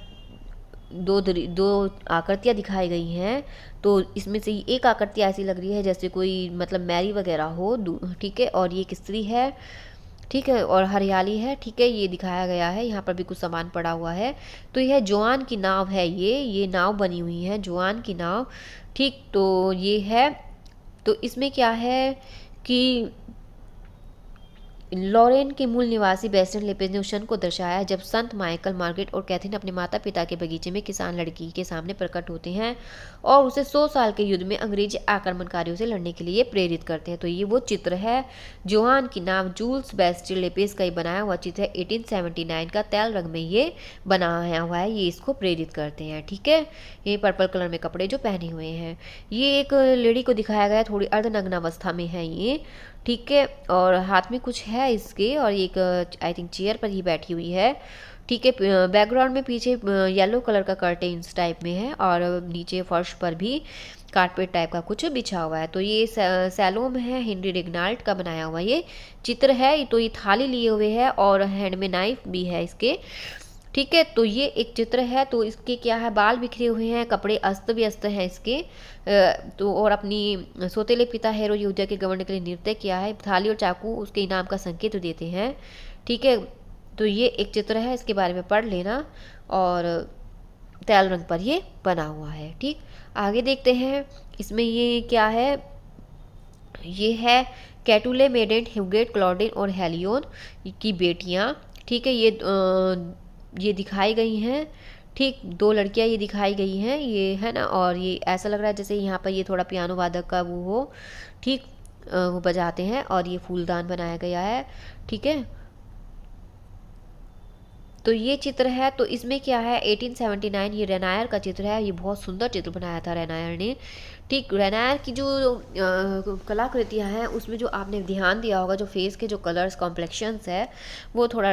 दो आकृतियाँ दिखाई गई हैं। तो इसमें से एक आकृति ऐसी लग रही है जैसे कोई, मतलब मैरी वगैरह हो। ठीक है, और ये एक स्त्री है। ठीक है, और हरियाली है, ठीक है, ये दिखाया गया है। यहाँ पर भी कुछ सामान पड़ा हुआ है। तो यह जोआन की नाव है, ये नाव बनी हुई है, जोआन की नाव। ठीक, तो ये है। तो इसमें क्या है कि लॉरेन के मूल निवासी बेस्टन लेपेज ने उस क्षण को दर्शाया जब संत माइकल, मार्गरेट और कैथरीन अपने माता पिता के बगीचे में किसान लड़की के सामने प्रकट होते हैं और उसे 100 साल के युद्ध में अंग्रेजी आक्रमणकारियों से लड़ने के लिए प्रेरित करते हैं। तो ये वो चित्र है। जोहान की नाम जूल्स बेस्टिल लेपेज का ही बनाया हुआ चित्र है। 1879 का तेल रंग में ये बनाया हुआ है। ये इसको प्रेरित करते हैं। ठीक है, ये पर्पल कलर में कपड़े जो पहने हुए हैं। ये एक लेडी को दिखाया गया है, थोड़ी अर्धनग्न अवस्था में है ये। ठीक है, और हाथ में कुछ है इसके, और एक आई थिंक चेयर पर ही बैठी हुई है। ठीक है, बैकग्राउंड में पीछे येलो कलर का कर्टेन्स टाइप में है और नीचे फर्श पर भी कारपेट टाइप का कुछ बिछा हुआ है। तो ये सैलोम है, हेनरी रेगनाल्ड का बनाया हुआ ये चित्र है। तो ये थाली लिए हुए है और हैंड में नाइफ भी है इसके। ठीक है, तो ये एक चित्र है। तो इसके क्या है, बाल बिखरे हुए हैं, कपड़े अस्त व्यस्त हैं इसके। तो और अपनी सौतेले पिता हेरो यहूदिया के गवर्नर के लिए नृत्य किया है। थाली और चाकू उसके इनाम का संकेत देते हैं। ठीक है, तो ये एक चित्र है, इसके बारे में पढ़ लेना। और तेल रंग पर ये बना हुआ है। ठीक, आगे देखते हैं इसमें ये क्या है। ये है कैटुले, मेडेंट, ह्यूगेट, क्लॉडिन और हेलियोन की बेटियां। ठीक है, ये दिखाई गई हैं। ठीक, 2 लड़कियां ये दिखाई गई हैं, ये है ना। और ये ऐसा लग रहा है जैसे यहाँ पर ये थोड़ा पियानो वादक का वो हो। ठीक, वो बजाते हैं और ये फूलदान बनाया गया है। ठीक है, तो ये चित्र है। तो इसमें क्या है, 1879 ये रेनायर का चित्र है। ये बहुत सुंदर चित्र बनाया था रेनायर ने। ठीक, रेनायर की जो कलाकृतियाँ हैं उसमें जो आपने ध्यान दिया होगा, जो फेस के जो कलर्स कॉम्प्लेक्शंस है वो थोड़ा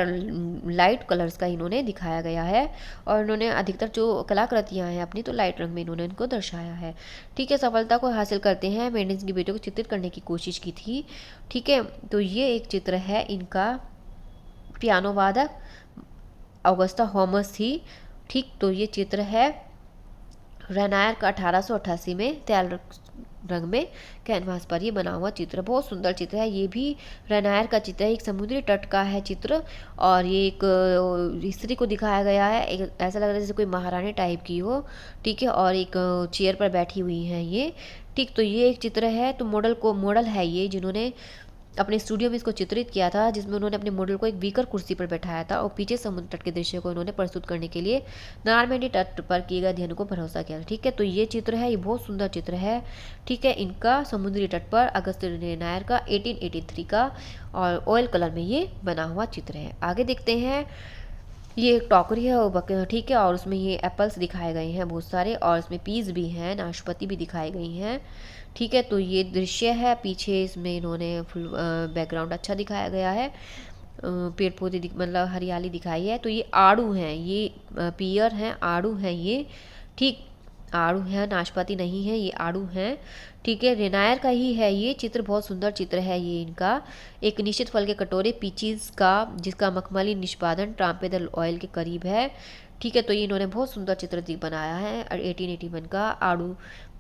लाइट कलर्स का इन्होंने दिखाया गया है। और इन्होंने अधिकतर जो कलाकृतियाँ हैं अपनी, तो लाइट रंग में इन्होंने इनको दर्शाया है। ठीक है, सफलता को हासिल करते हैं। मेंडेंस की बेटियों को चित्रित करने की कोशिश की थी। ठीक है, तो ये एक चित्र है इनका। पियानो वादक ऑगस्टा हॉमस थी। ठीक, तो ये चित्र है रेनायर का 1888 में तेल रंग में कैनवास पर ये बना हुआ चित्र। बहुत सुंदर चित्र है। ये भी रेनायर का चित्र है, एक समुद्री तट का है चित्र। और ये एक स्त्री को दिखाया गया है, एक ऐसा लग रहा है जैसे कोई महारानी टाइप की हो। ठीक है, और एक चेयर पर बैठी हुई है ये। ठीक, तो ये एक चित्र है। तो मॉडल है ये, जिन्होंने अपने स्टूडियो में इसको चित्रित किया था, जिसमें उन्होंने अपने मॉडल को एक बीकर कुर्सी पर बैठाया था और पीछे समुद्र तट के दृश्य को उन्होंने प्रस्तुत करने के लिए नॉर्मैंडी तट पर किए गए अध्ययन को भरोसा किया। ठीक है, तो ये चित्र है, ये बहुत सुंदर चित्र है। ठीक है, इनका समुद्री तट पर अगस्तिन रेनायर का 1883 का, और ऑयल कलर में ये बना हुआ चित्र है। आगे देखते हैं, ये एक टोकरी है और ठीक है, और उसमें ये एप्पल्स दिखाए गए हैं बहुत सारे, और इसमें पीस भी हैं, नाशपाती भी दिखाई गई हैं। ठीक है, तो ये दृश्य है। पीछे इसमें इन्होंने फुल बैकग्राउंड अच्छा दिखाया गया है, पेड़ पौधे मतलब हरियाली दिखाई है। तो ये आड़ू हैं, ये पियर हैं, आड़ू हैं ये। ठीक, आड़ू है, नाशपाती नहीं है, ये आड़ू हैं। ठीक है, रेनायर का ही है ये चित्र। बहुत सुंदर चित्र है ये इनका। एक निश्चित फल के कटोरे पीचीज का, जिसका मखमली निष्पादन ट्रांपेदल ऑयल के करीब है। ठीक है, तो ये इन्होंने बहुत सुंदर चित्र बनाया है 1881 का, आड़ू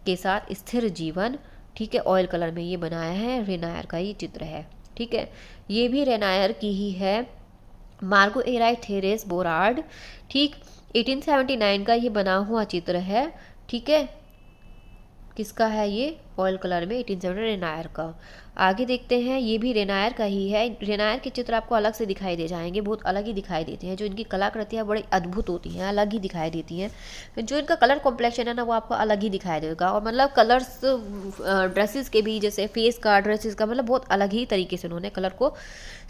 के साथ स्थिर जीवन। ठीक है, ऑयल कलर में ये बनाया है, रेनायर का ये चित्र है। ठीक है, ये भी रेनायर की ही है, मार्गो एराइट थेरेस बोरार्ड। ठीक, 1879 का ये बना हुआ चित्र है। ठीक है, किसका है ये, ऑयल कलर में 1870 रेनायर का। आगे देखते हैं, ये भी रेनायर का ही है। रेनायर के चित्र आपको अलग से दिखाई दे जाएंगे, बहुत अलग ही दिखाई देते हैं। जो इनकी कलाकृतियाँ बड़ी अद्भुत होती हैं, अलग ही दिखाई देती हैं। जो इनका कलर कॉम्प्लेक्शन है ना, वो आपको अलग ही दिखाई देगा। और मतलब कलर्स ड्रेसेस के भी, जैसे फेस का, ड्रेसेस का, मतलब बहुत अलग ही तरीके से उन्होंने कलर को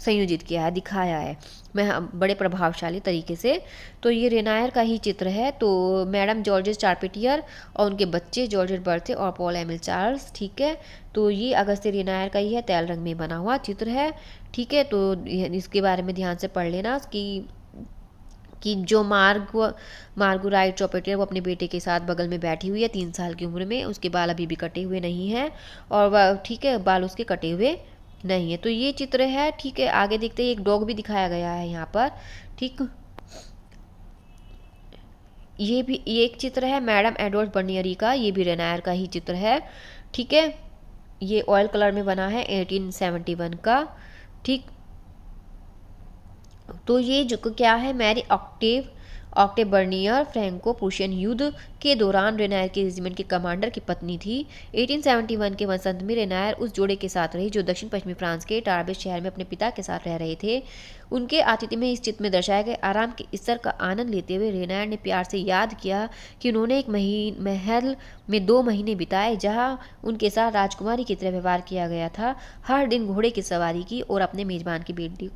संयोजित किया है, दिखाया है बड़े प्रभावशाली तरीके से। तो ये रेनायर का ही चित्र है। तो मैडम जॉर्जेस चार्पेटियर और उनके बच्चे जॉर्ज बर्थे और पॉल एमिल चार्ल्स। ठीक है, तो ये अगस्त्य रेनायर का ही है, तेल रंग में बना हुआ चित्र है। ठीक है, तो इसके बारे में ध्यान से पढ़ लेना कि जो मार्गुराइट चॉपेटियर वो अपने बेटे के साथ बगल में बैठी हुई है 3 साल की उम्र में। उसके बाल अभी भी कटे हुए नहीं हैं, और वह ठीक है, बाल उसके कटे हुए नहीं है। तो ये चित्र है। ठीक है, आगे देखते हैं, एक डॉग भी दिखाया गया है यहाँ पर। ठीक, ये भी एक चित्र है मैडम एडवर्ड बर्नियरी का, ये भी रेनायर का ही चित्र है। ठीक है, ये ऑयल कलर में बना है 1871 का। ठीक, तो ये जो क्या है, Marie Octave Octave Bernier Franco Prussian युद्ध के दौरान रेनायर के रेजिमेंट के कमांडर की पत्नी थी। 1871 के वसंत में रेनायर उस जोड़े के साथ रही जो दक्षिण पश्चिमी फ्रांस के टारबेस शहर में अपने पिता के साथ रह रहे थे। उनके आतिथ्य में इस चित्र में दर्शाए गए आराम के स्तर का आनंद लेते हुए रेनायर ने प्यार से याद किया कि उन्होंने एक महल में 2 महीने बिताए जहां उनके साथ राजकुमारी की तरह व्यवहार किया गया था। हर दिन घोड़े की सवारी की और अपने मेजबान की बेटी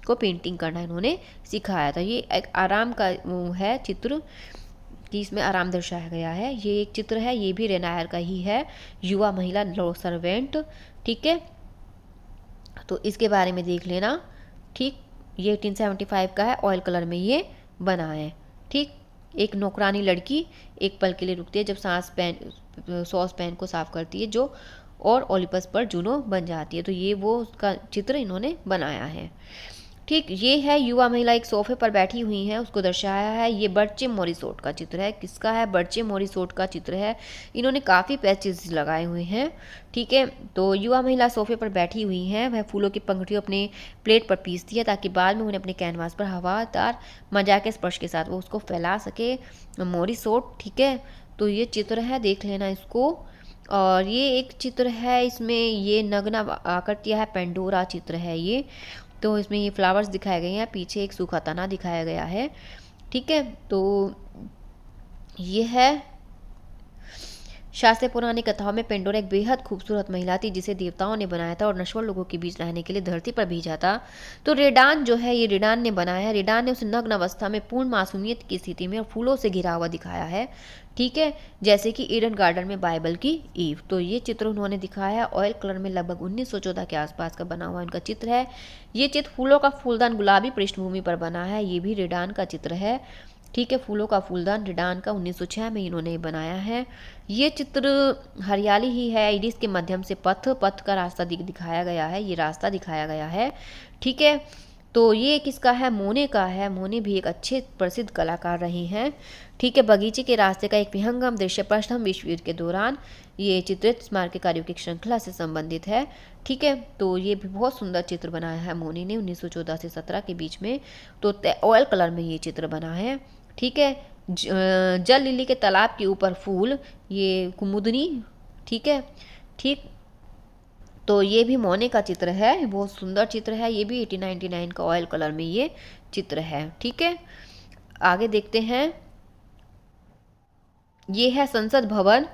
को पेंटिंग करना इन्होंने सिखाया था। ये एक आराम का है चित्र कि इसमें आराम दर्शाया गया है। ये एक चित्र है, ये भी रेनायर का ही है, युवा महिला लो सर्वेंट। ठीक है, तो इसके बारे में देख लेना। ठीक, ये 1875 का है, ऑयल कलर में ये बना है। ठीक, एक नौकरानी लड़की एक पल के लिए रुकती है जब सॉस पैन को साफ करती है जो और ओलिपस पर जूनो बन जाती है। तो ये वो उसका चित्र इन्होंने बनाया है। ठीक, ये है युवा महिला एक सोफे पर बैठी हुई है, उसको दर्शाया है। ये बर्चे मोरिसोट का चित्र है। किसका है? बर्चे मोरिसोट का चित्र है। इन्होंने काफ़ी पैचेस लगाए हुए हैं। ठीक है, तो युवा महिला सोफे पर बैठी हुई है, वह फूलों की पंखुड़ियों अपने प्लेट पर पीसती है ताकि बाद में उन्हें अपने कैनवास पर हवादार मजाक के स्पर्श के साथ वो उसको फैला सके। मोरिसोट। ठीक है, तो ये चित्र है, देख लेना इसको। और ये एक चित्र है, इसमें ये नग्न आकृतियाँ है, पेंडोरा चित्र है ये। तो इसमें ये फ्लावर्स दिखाए गए हैं, पीछे एक सूखा तना दिखाया गया है। ठीक है, तो ये है शास्त्रीय पुरानी कथाओं में पेंडोरा एक बेहद खूबसूरत महिला थी जिसे देवताओं ने बनाया था और नश्वर लोगों के बीच रहने के लिए धरती पर भेजा था। तो रेडान जो है, ये रेडान ने बनाया है। रेडान ने उसे नग्न अवस्था में पूर्ण मासूमियत की स्थिति में और फूलों से घिरा हुआ दिखाया है। ठीक है, जैसे कि ईडन गार्डन में बाइबल की ईव। तो ये चित्र उन्होंने दिखाया है, ऑयल कलर में लगभग 1914 के आसपास का बना हुआ इनका चित्र है। ये चित्र फूलों का फूलदान गुलाबी पृष्ठभूमि पर बना है, ये भी रेडान का चित्र है। ठीक है, फूलों का फूलदान रेडान का 1906 में इन्होंने बनाया है। ये चित्र हरियाली ही है, आइरिस के माध्यम से पथ का रास्ता दिखाया गया है, ये रास्ता दिखाया गया है। ठीक है, तो ये किसका है? मोने का है। मोने भी एक अच्छे प्रसिद्ध कलाकार रहे हैं। ठीक है, बगीचे के रास्ते का एक विहंगम दृश्य प्रथम विश्व युद्ध के दौरान ये चित्रित स्मारक कार्यों की श्रृंखला से संबंधित है। ठीक है, तो ये भी बहुत सुंदर चित्र बनाया है मोने ने 1914 से 17 के बीच में। तो ऑयल कलर में ये चित्र बना है। ठीक है, जल लिली के तालाब के ऊपर फूल, ये कुमुदनी। ठीक है, ठीक, तो ये भी मोने का चित्र है, बहुत सुंदर चित्र है। ये भी 1899 का ऑयल कलर में ये चित्र है। ठीक है, आगे देखते हैं। ये है संसद भवन।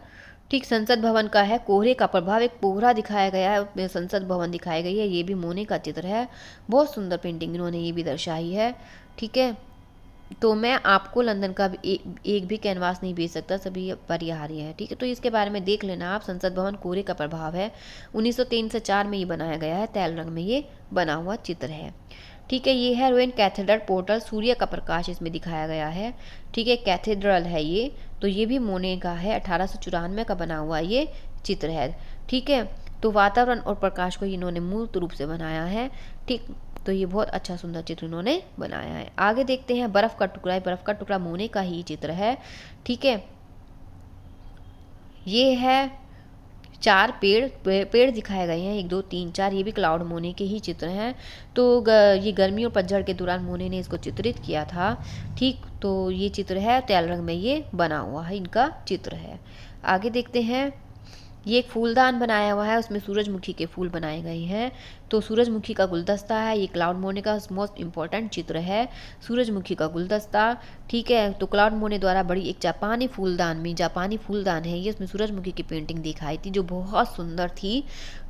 ठीक, संसद भवन का है, कोहरे का प्रभाव, एक कोहरा दिखाया गया है, उसमें संसद भवन दिखाई गई है। ये भी मोने का चित्र है, बहुत सुंदर पेंटिंग इन्होंने ये भी दर्शाई है। ठीक है, तो मैं आपको लंदन का एक भी कैनवास नहीं भेज सकता, सभी अपरिहार्य है। ठीक है, तो इसके बारे में देख लेना आप। संसद भवन कोहरे का प्रभाव है, 1903 से 4 में ये बनाया गया है, तैल रंग में ये बना हुआ चित्र है। ठीक है, ये है रोइन कैथेड्रल पोर्टल, सूर्य का प्रकाश इसमें दिखाया गया है। ठीक है, कैथेड्रल है ये, तो ये भी मोने का है, 1894 का बना हुआ ये चित्र है। ठीक है, तो वातावरण और प्रकाश को इन्होंने मूर्त रूप से बनाया है। ठीक, तो ये बहुत अच्छा सुंदर चित्र इन्होंने बनाया है। आगे देखते हैं, बर्फ का टुकड़ा। बर्फ का टुकड़ा मोने का ही चित्र है। ठीक है, ये है 4 पेड़ दिखाए गए हैं, 1 2 3 4, ये भी क्लाउड मोने के ही चित्र हैं। तो ये गर्मी और पतझड़ के दौरान मोने ने इसको चित्रित किया था। ठीक, तो ये चित्र है, तैल रंग में ये बना हुआ है, इनका चित्र है। आगे देखते हैं, ये एक फूलदान बनाया हुआ है, उसमें सूरजमुखी के फूल बनाए गए हैं। तो सूरजमुखी का गुलदस्ता है, ये क्लाउड मोने का मोस्ट इम्पॉर्टेंट चित्र है, सूरजमुखी का गुलदस्ता। ठीक है, तो क्लाउड मोने द्वारा बड़ी एक जापानी फूलदान है ये, उसमें सूरजमुखी की पेंटिंग दिखाई थी जो बहुत सुंदर थी।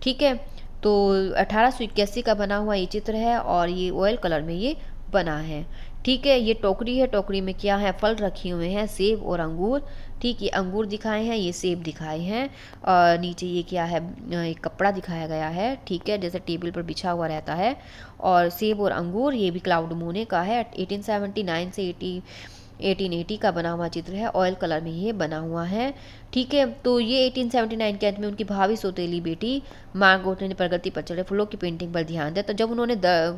ठीक है, तो 1881 का बना हुआ ये चित्र है और ये ऑयल कलर में ये बना है। ठीक है, ये टोकरी है, टोकरी में क्या है? फल रखे हुए हैं, सेब और अंगूर। ठीक, ये अंगूर दिखाए हैं, ये सेब दिखाए हैं, और नीचे ये क्या है? एक कपड़ा दिखाया गया है। ठीक है, जैसे टेबल पर बिछा हुआ रहता है। और सेब और अंगूर, ये भी क्लाउड मोने का है, 1879 से 1880 का बना हुआ चित्र है, ऑयल कलर में ये बना हुआ है। ठीक है, तो ये 1879 के अंत में उनकी भावी सौतेली बेटी मार्गोट ने प्रगति पर चढ़े फूलों की पेंटिंग पर ध्यान दिया। तो जब उन्होंने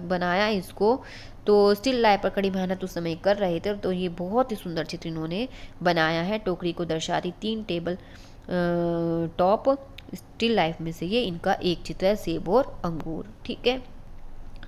बनाया इसको, तो स्टिल लाइफ पर कड़ी मेहनत उस समय कर रहे थे, तो ये बहुत ही सुंदर चित्र इन्होंने बनाया है। टोकरी को दर्शाती 3 टेबल टॉप स्टिल लाइफ में से ये इनका एक चित्र है, सेब और अंगूर। ठीक है,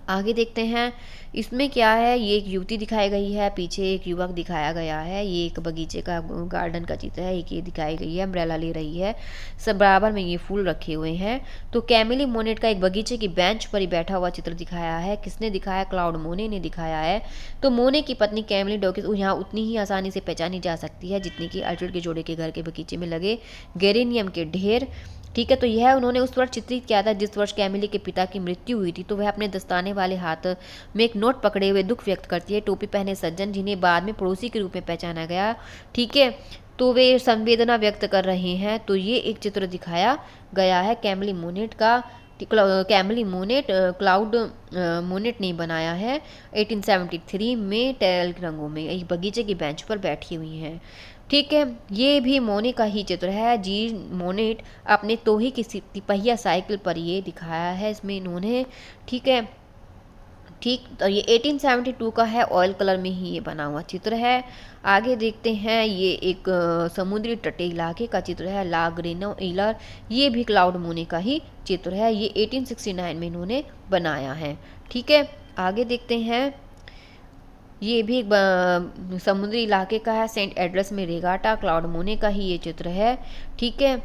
आगे देखते हैं इसमें क्या है। ये एक युवती दिखाई गई है, पीछे एक युवक दिखाया गया है। ये एक बगीचे का गार्डन का चित्र है। एक ये दिखाई गई है, अम्ब्रेला ले रही है, सब बराबर में ये फूल रखे हुए हैं। तो कैमिली मोनेट का एक बगीचे की बेंच पर ही बैठा हुआ चित्र दिखाया है। किसने दिखाया? क्लाउड मोने ने दिखाया है। तो मोने की पत्नी कैमिली डॉकिंस यहाँ उतनी ही आसानी से पहचानी जा सकती है जितनी कि अल्फ्रेड के जोड़े के घर के बगीचे में लगे गेरेनियम के ढेर। ठीक है, तो यह उन्होंने उस वर्ष चित्रित किया था जिस वर्ष कैमिली के पिता की मृत्यु हुई थी। तो वह अपने दस्ताने वाले हाथ में एक नोट पकड़े हुए दुख व्यक्त करती है। टोपी पहने सज्जन, जिन्हें बाद में पड़ोसी के रूप में पहचाना गया, ठीक है, तो वे संवेदना व्यक्त कर रहे हैं। तो ये एक चित्र दिखाया गया है कैमिली मोनेट का। कैमिली मोनेट क्लाउड मोनेट ने बनाया है 1873 में टेल रंगों में एक बगीचे की बेंच पर बैठी हुई हैं। ठीक है, ये भी मोने का ही चित्र है। जी मोनेट अपने तोही की तिपहिया साइकिल पर ये दिखाया है इसमें इन्होंने। ठीक है, ठीक, तो ये 1872 का है, ऑयल कलर में ही ये बना हुआ चित्र है। आगे देखते हैं, ये एक समुद्री तटीय इलाके का चित्र है, ला ग्रेनो इलर। ये भी क्लाउड मोने का ही चित्र है। ये 1869 में इन्होंने बनाया है। ठीक है, आगे देखते हैं, ये भी एक समुद्री इलाके का है, सेंट एड्रेस में रेगाटा, क्लाउड मोने का ही ये चित्र है। ठीक है,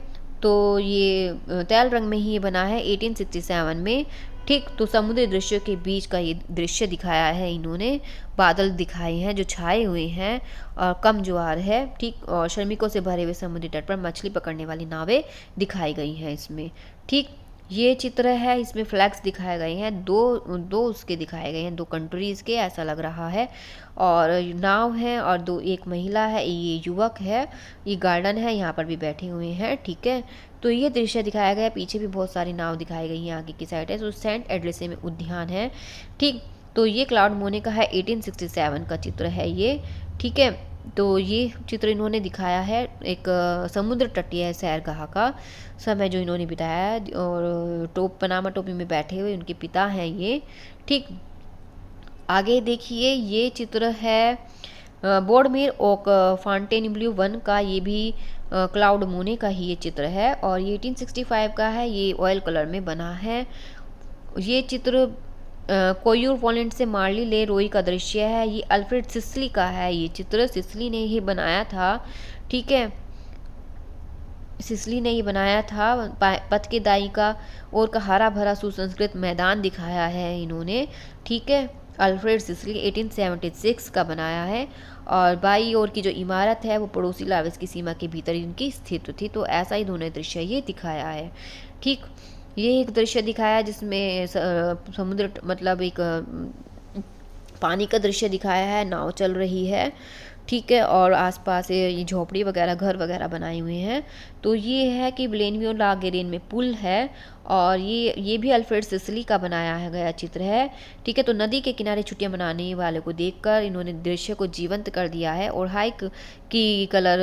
तो ये तेल रंग में ही ये बना है 1867 में। ठीक, तो समुद्री दृश्यों के बीच का ये दृश्य दिखाया है इन्होंने। बादल दिखाए हैं जो छाए हुए हैं और कम ज्वार है। ठीक, और श्रमिकों से भरे हुए समुद्री तट पर मछली पकड़ने वाली नावें दिखाई गई हैं इसमें। ठीक, ये चित्र है, इसमें फ्लैग्स दिखाए गए हैं, दो उसके दिखाए गए हैं, दो कंट्रीज़ के ऐसा लग रहा है। और नाव है और दो, एक महिला है, ये युवक है। ये गार्डन है, यहाँ पर भी बैठे हुए हैं। ठीक है, तो ये दृश्य दिखाया गया है। पीछे भी बहुत सारी नाव दिखाई गई हैं, आगे की साइड है। तो सेंट एड्रेसे में उद्यान है। ठीक, तो ये क्लाउड मोने का है, 1867 का चित्र है ये। ठीक है, तो ये चित्र इन्होंने दिखाया है एक समुद्र तटीय सैरगाह का समय जो इन्होंने बिताया है। और पनामा टोपी में बैठे हुए उनके पिता हैं ये। ठीक, आगे देखिए, ये चित्र है बोर्डमेर ओक फांटेनब्ल्यू 1 का। ये भी क्लाउड मोने का ही ये चित्र है और ये 1865 का है। ये ऑयल कलर में बना है। ये चित्र कोयूर पोलैंड से मार्ली ले रोई का दृश्य है। ये अल्फ्रेड सिसली का है। ये चित्र सिसली ने ही बनाया था। ठीक है, सिसली ने ये बनाया था। पथ के दाई का और का हरा भरा सुसंस्कृत मैदान दिखाया है इन्होंने। ठीक है, अल्फ्रेड सिसली 1876 का बनाया है। और बाई ओर की जो इमारत है वो पड़ोसी लावेस की सीमा के भीतर इनकी स्थित थी। तो ऐसा ही दोनों दृश्य ये दिखाया है। ठीक, ये एक दृश्य दिखाया जिसमें समुद्र मतलब एक पानी का दृश्य दिखाया है, नाव चल रही है। ठीक है, और आसपास ये झोपड़ी वगैरह घर वगैरह बनाए हुए हैं। तो ये है कि ब्लेनवियो ला गेरेन में पुल है और ये भी अल्फ्रेड सिसली का बनाया गया चित्र है। ठीक है, तो नदी के किनारे छुट्टियां मनाने वाले को देखकर इन्होंने दृश्य को जीवंत कर दिया है और हाइक की कलर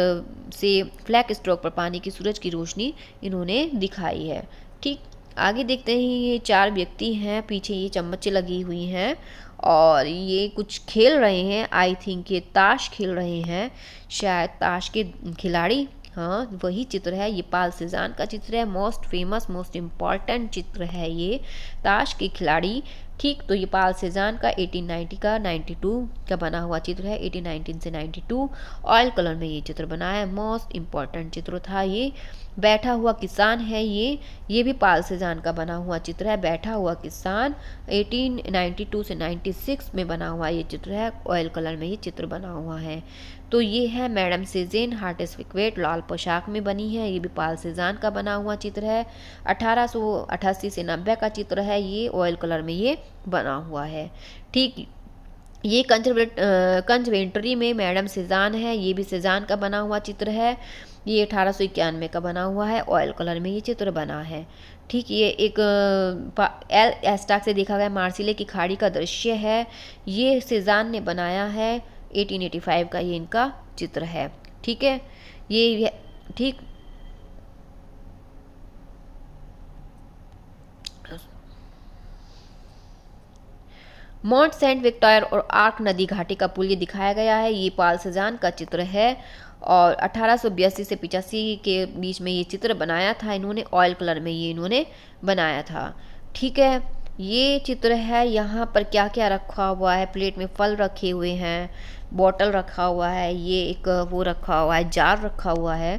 से फ्लैग स्ट्रोक पर पानी की सूरज की रोशनी इन्होंने दिखाई है। ठीक, आगे देखते हैं, ये 4 व्यक्ति हैं, पीछे ये चम्मचें लगी हुई हैं और ये कुछ खेल रहे हैं। आई थिंक ये ताश खेल रहे हैं, शायद ताश के खिलाड़ी, हाँ वही चित्र है। ये पाल सेजान का चित्र है, मोस्ट फेमस मोस्ट इम्पॉर्टेंट चित्र है ये, ताश के खिलाड़ी। ठीक, तो ये पाल सेजान का 1890 का 92 का बना हुआ चित्र है। 1819 से 92 ऑयल कलर में ये चित्र बना है, मोस्ट इम्पॉर्टेंट चित्र था ये। बैठा हुआ किसान है ये भी पाल सेजान का बना हुआ चित्र है। बैठा हुआ किसान 1892 से 96 में बना हुआ ये चित्र है, ऑयल कलर में ये चित्र बना हुआ है। तो ये है मैडम सेजेन हार्टेसविक्वेट, लाल पोशाक में बनी है। ये भी पाल सेजान का बना हुआ चित्र है। 1888 से 90 का चित्र है, ये ऑयल कलर में ये बना हुआ है। ठीक, ये कंजवेंट्री में मैडम सेजान है, ये भी सेजान का बना हुआ चित्र है। ये 1891 का बना हुआ है, ऑयल कलर में ये चित्र बना है। ठीक, ये एक एल एस्टाक से देखा गया मार्सिले की खाड़ी का दृश्य है। ये सेजान ने बनाया है, 1885 का ये इनका चित्र है। ठीक है, ये ठीक, माउंट सेंट विक्टोर और आर्क नदी घाटी का पुल ये दिखाया गया है। ये पाल सेजान का चित्र है और 1882 से 85 के बीच में ये चित्र बनाया था इन्होंने, ऑयल कलर में ये इन्होंने बनाया था। ठीक है, ये चित्र है, यहाँ पर क्या क्या रखा हुआ है, प्लेट में फल रखे हुए हैं, बॉटल रखा हुआ है, ये एक वो रखा हुआ है, जार रखा हुआ है,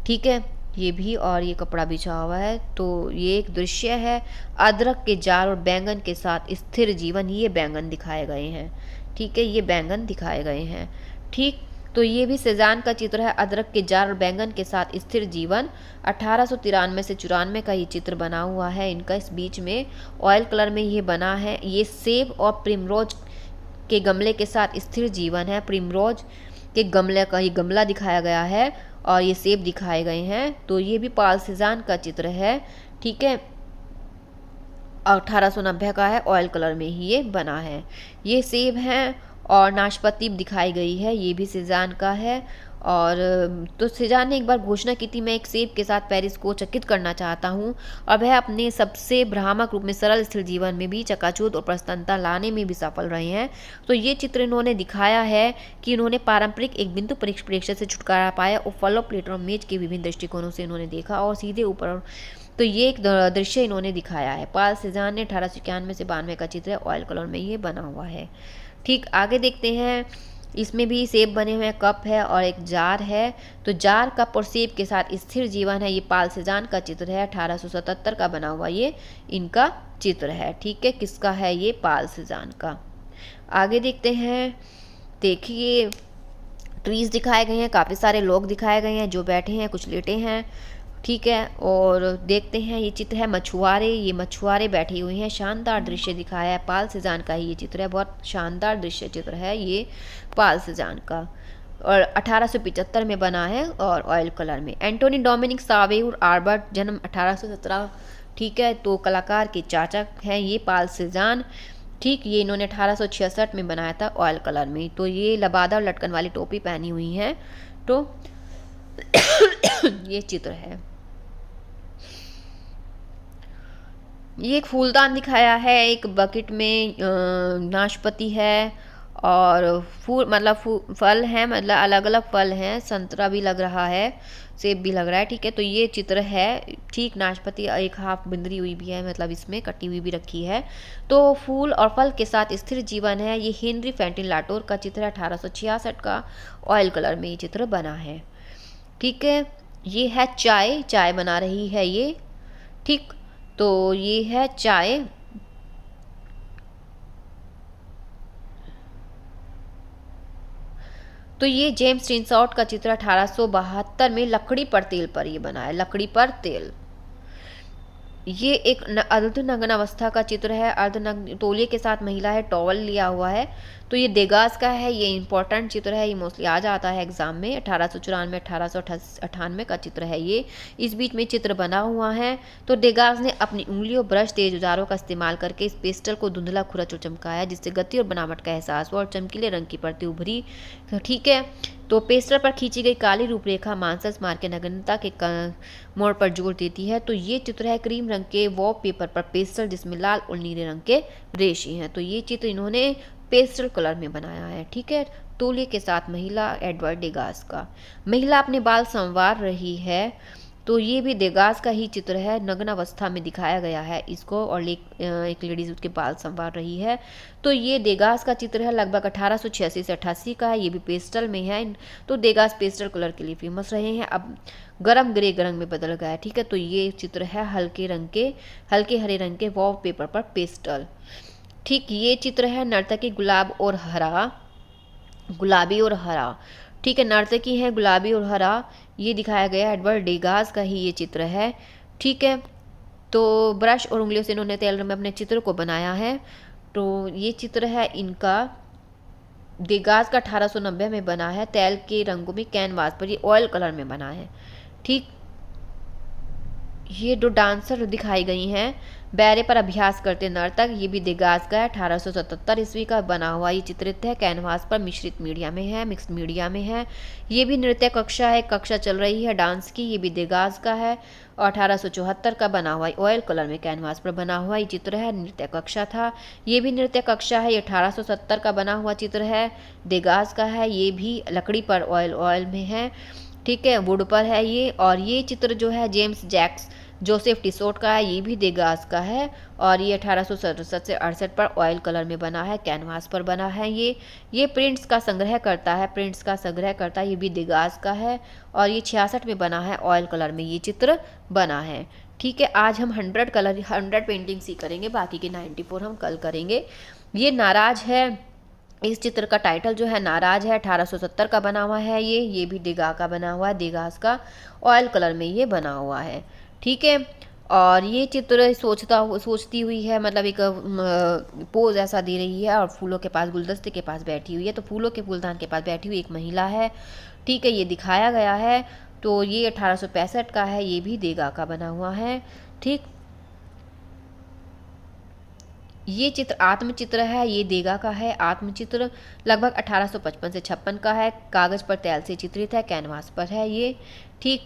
ठीक है, ये भी, और ये कपड़ा बिछा हुआ है। तो ये एक दृश्य है अदरक के जार और बैंगन के साथ स्थिर जीवन, ये बैंगन दिखाए गए हैं, ठीक है, ये बैंगन दिखाए गए हैं, ठीक। तो ये भी सेजान का चित्र है, अदरक के जार और बैंगन के साथ स्थिर जीवन, 1893 से 94 का ये चित्र बना हुआ है इनका। इस बीच में ऑयल कलर में ये बना है, ये सेब और प्रिमरोज के गमले के साथ स्थिर जीवन है, प्रिमरोज के गमले का ये गमला दिखाया गया है और ये सेब दिखाए गए हैं। तो ये भी पाल सेजान का चित्र है, ठीक है, 1890 का है, ऑयल कलर में ही ये बना है। ये सेब हैं और नाशपाती दिखाई गई है, ये भी सेजान का है। और तो सेजान ने एक बार घोषणा की थी, मैं एक सेब के साथ पेरिस को चकित करना चाहता हूँ, और वह अपने सबसे भ्रामक रूप में सरल स्थिर जीवन में भी चकाचौंध और प्रसन्नता लाने में भी सफल रहे हैं। तो ये चित्र इन्होंने दिखाया है कि इन्होंने पारंपरिक एक बिंदु प्रेक्षण से छुटकारा पाया और फलों, प्लेट और मेज के विभिन्न दृष्टिकोणों से इन्होंने देखा और सीधे ऊपर। तो ये एक दृश्य इन्होंने दिखाया है। पाल सेजान ने 1891 से 92 का चित्र है, ऑयल कलर में ये बना हुआ है, ठीक। आगे देखते हैं, इसमें भी सेब बने हुए हैं, कप है और एक जार है। तो जार, कप और सेब के साथ स्थिर जीवन है, ये पाल सेजान का चित्र है, 1877 का बना हुआ ये इनका चित्र है, ठीक है, किसका है, ये पाल सेजान का। आगे देखते हैं, देखिए ट्रीज दिखाए गए हैं, काफ़ी सारे लोग दिखाए गए हैं, जो बैठे हैं कुछ लेटे हैं, ठीक है। और देखते हैं, ये चित्र है मछुआरे, ये मछुआरे बैठे हुए हैं, शानदार दृश्य दिखाया है, पाल सेजान का ही ये चित्र है, बहुत शानदार दृश्य चित्र है ये पाल सेजान का, और 1875 में बना है और ऑयल कलर में। एंटोनी डोमिनिक सावेउर आर्बर्ट, जन्म 1817, ठीक है, तो कलाकार के चाचा हैं ये पाल सेजान, ठीक। ये इन्होंने 1866 में बनाया था ऑयल कलर में। तो ये लबादा और लटकन वाली टोपी पहनी हुई हैं, तो ये चित्र है। ये एक फूलदान दिखाया है, एक बकेट में नाशपाती है और फूल, मतलब फल हैं, मतलब अलग अलग फल हैं, संतरा भी लग रहा है, सेब भी लग रहा है, ठीक है। तो ये चित्र है, ठीक, नाशपाती एक हाफ बिंदरी हुई भी है, मतलब इसमें कटी हुई भी रखी है। तो फूल और फल के साथ स्थिर जीवन है, ये हेनरी फैंटिन लाटोर का चित्र है, 1866 का, ऑयल कलर में ये चित्र बना है, ठीक है। ये है चाय, चाय बना रही है ये, ठीक। तो ये है चाय, तो ये जेम्स टिनसॉट का चित्र 1872 में लकड़ी पर तेल पर ये बना है, लकड़ी पर तेल। ये एक अर्धनग्न अवस्था का चित्र है, अर्धनग्न तौलिए के साथ महिला है, टॉवल लिया हुआ है। तो ये देगास का है, ये इंपॉर्टेंट चित्र है, ये मोस्टली आ जाता है एग्जाम में, 1894 1898 का चित्र है ये। इस बीच में चित्र बना हुआ है। तो देगास ने अपनी उंगलियों, ब्रश, तेज औजारों का इस्तेमाल करके इस पेस्टल को धुंधला, खुरच और चमकाया, जिससे गति और बनावट का एहसास हुआ और चमकीले रंग की परतें उभरी, ठीक है। तो पेस्टर पर खींची गई काली रूपरेखा मांसस मार के नग्नता के मोड़ पर जोर देती है। तो ये चित्र है क्रीम रंग के वॉलपेपर पर पेस्टल, जिसमें लाल और नीले रंग के रेशे हैं। तो ये चित्र इन्होंने पेस्टल कलर में बनाया है, ठीक है। तौलिए के साथ महिला, एडवर्ड देगास का। महिला अपने बाल संवार रही है, तो ये भी देगास का ही चित्र है, नग्न अवस्था में दिखाया गया है इसको, और एक लेडीज उसके बाल संवार रही है। तो ये देगास का चित्र है, लगभग 1886 से 88 का है, ये भी पेस्टल में है। तो देगास पेस्टल कलर के लिए फेमस रहे हैं, अब गरम ग्रे रंग में बदल गया है, ठीक है। तो ये चित्र है हल्के हरे रंग के वॉलपेपर पर पेस्टल, ठीक। ये चित्र है नर्तकी गुलाबी और हरा, ठीक है, नर्तकी है गुलाबी और हरा, ये दिखाया गया है, एडवर्ड देगास का ही ये चित्र है, ठीक है। तो ब्रश और उंगलियों से इन्होंने तेल में अपने चित्र को बनाया है। तो ये चित्र है इनका देगास का, 1890 में बना है, तेल के रंगों में कैनवास पर, ये ऑयल कलर में बना है, ठीक। ये दो डांसर दिखाई गई हैं, बैरे पर अभ्यास करते नर्तक, ये भी देगास का है, 1877 ईस्वी का बना हुआ ये चित्रित है, कैनवास पर मिश्रित मीडिया में है, मिक्स्ड मीडिया में है। ये भी नृत्य कक्षा है, कक्षा चल रही है डांस की, ये भी देगास का है और 1874 का बना हुआ, ऑयल कलर में कैनवास पर बना हुआ ये चित्र है, नृत्य कक्षा था। ये भी नृत्य कक्षा है, ये 1870 का बना हुआ चित्र है, देगास का है, ये भी लकड़ी पर ऑयल में है, ठीक है, वुड पर है ये। और ये चित्र जो है जेम्स जोसेफ टिसोट का है, ये भी देगास का है। और ये 1867 से 68 पर ऑयल कलर में बना है, कैनवास पर बना है। ये प्रिंट्स का संग्रह करता है, प्रिंट्स का संग्रह करता है, ये भी देगास का है। और ये 66 में बना है, ऑयल कलर में ये चित्र बना है। ठीक है, आज हम 100 पेंटिंग्स ही करेंगे, बाकी के 94 हम कल करेंगे। ये नाराज है, इस चित्र का टाइटल जो है नाराज है, 1870 का बना हुआ है। ये भी देगा का बना हुआ है, देगास का, ऑयल कलर में ये बना हुआ है। ठीक है, और ये चित्र सोचती हुई है, मतलब एक पोज ऐसा दे रही है और फूलों के पास, गुलदस्ते के पास बैठी हुई है। तो फूलों के फूलदान के पास बैठी हुई एक महिला है। ठीक है, ये दिखाया गया है। तो ये 1865 का है, ये भी देगा का बना हुआ है। ठीक, ये चित्र आत्मचित्र है, ये देगा का है। आत्मचित्र लगभग 1855 से 56 का है, कागज पर तैल से चित्रित है, कैनवास पर है ये। ठीक,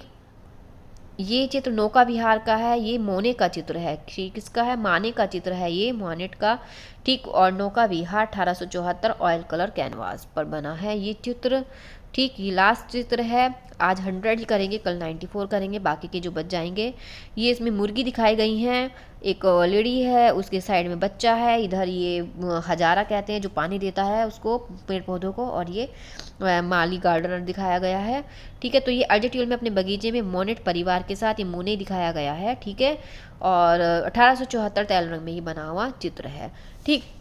ये चित्र नौका विहार का है, ये मोने का चित्र है। किसका है? माने का चित्र है ये, मोनेट का। ठीक, और नौका विहार 1874 ऑयल कलर कैनवास पर बना है ये चित्र। ठीक, ये लास्ट चित्र है। आज 100 ही करेंगे, कल 94 करेंगे, बाकी के जो बच जाएंगे। ये इसमें मुर्गी दिखाई गई हैं, एक लेडी है, उसके साइड में बच्चा है, इधर ये हजारा कहते हैं जो पानी देता है उसको, पेड़ पौधों को, और ये माली गार्डनर दिखाया गया है। ठीक है, तो ये अर्जेंटीना में अपने बगीचे में मोनेट परिवार के साथ ये मोने दिखाया गया है। ठीक है, और 1874 तैल रंग में ही बना हुआ चित्र है। ठीक,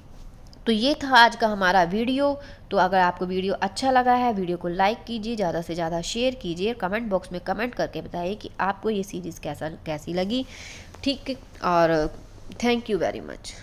तो ये था आज का हमारा वीडियो। तो अगर आपको वीडियो अच्छा लगा है, वीडियो को लाइक कीजिए, ज़्यादा से ज़्यादा शेयर कीजिए, कमेंट बॉक्स में कमेंट करके बताइए कि आपको ये सीरीज़ कैसी लगी। ठीक, और थैंक यू वेरी मच।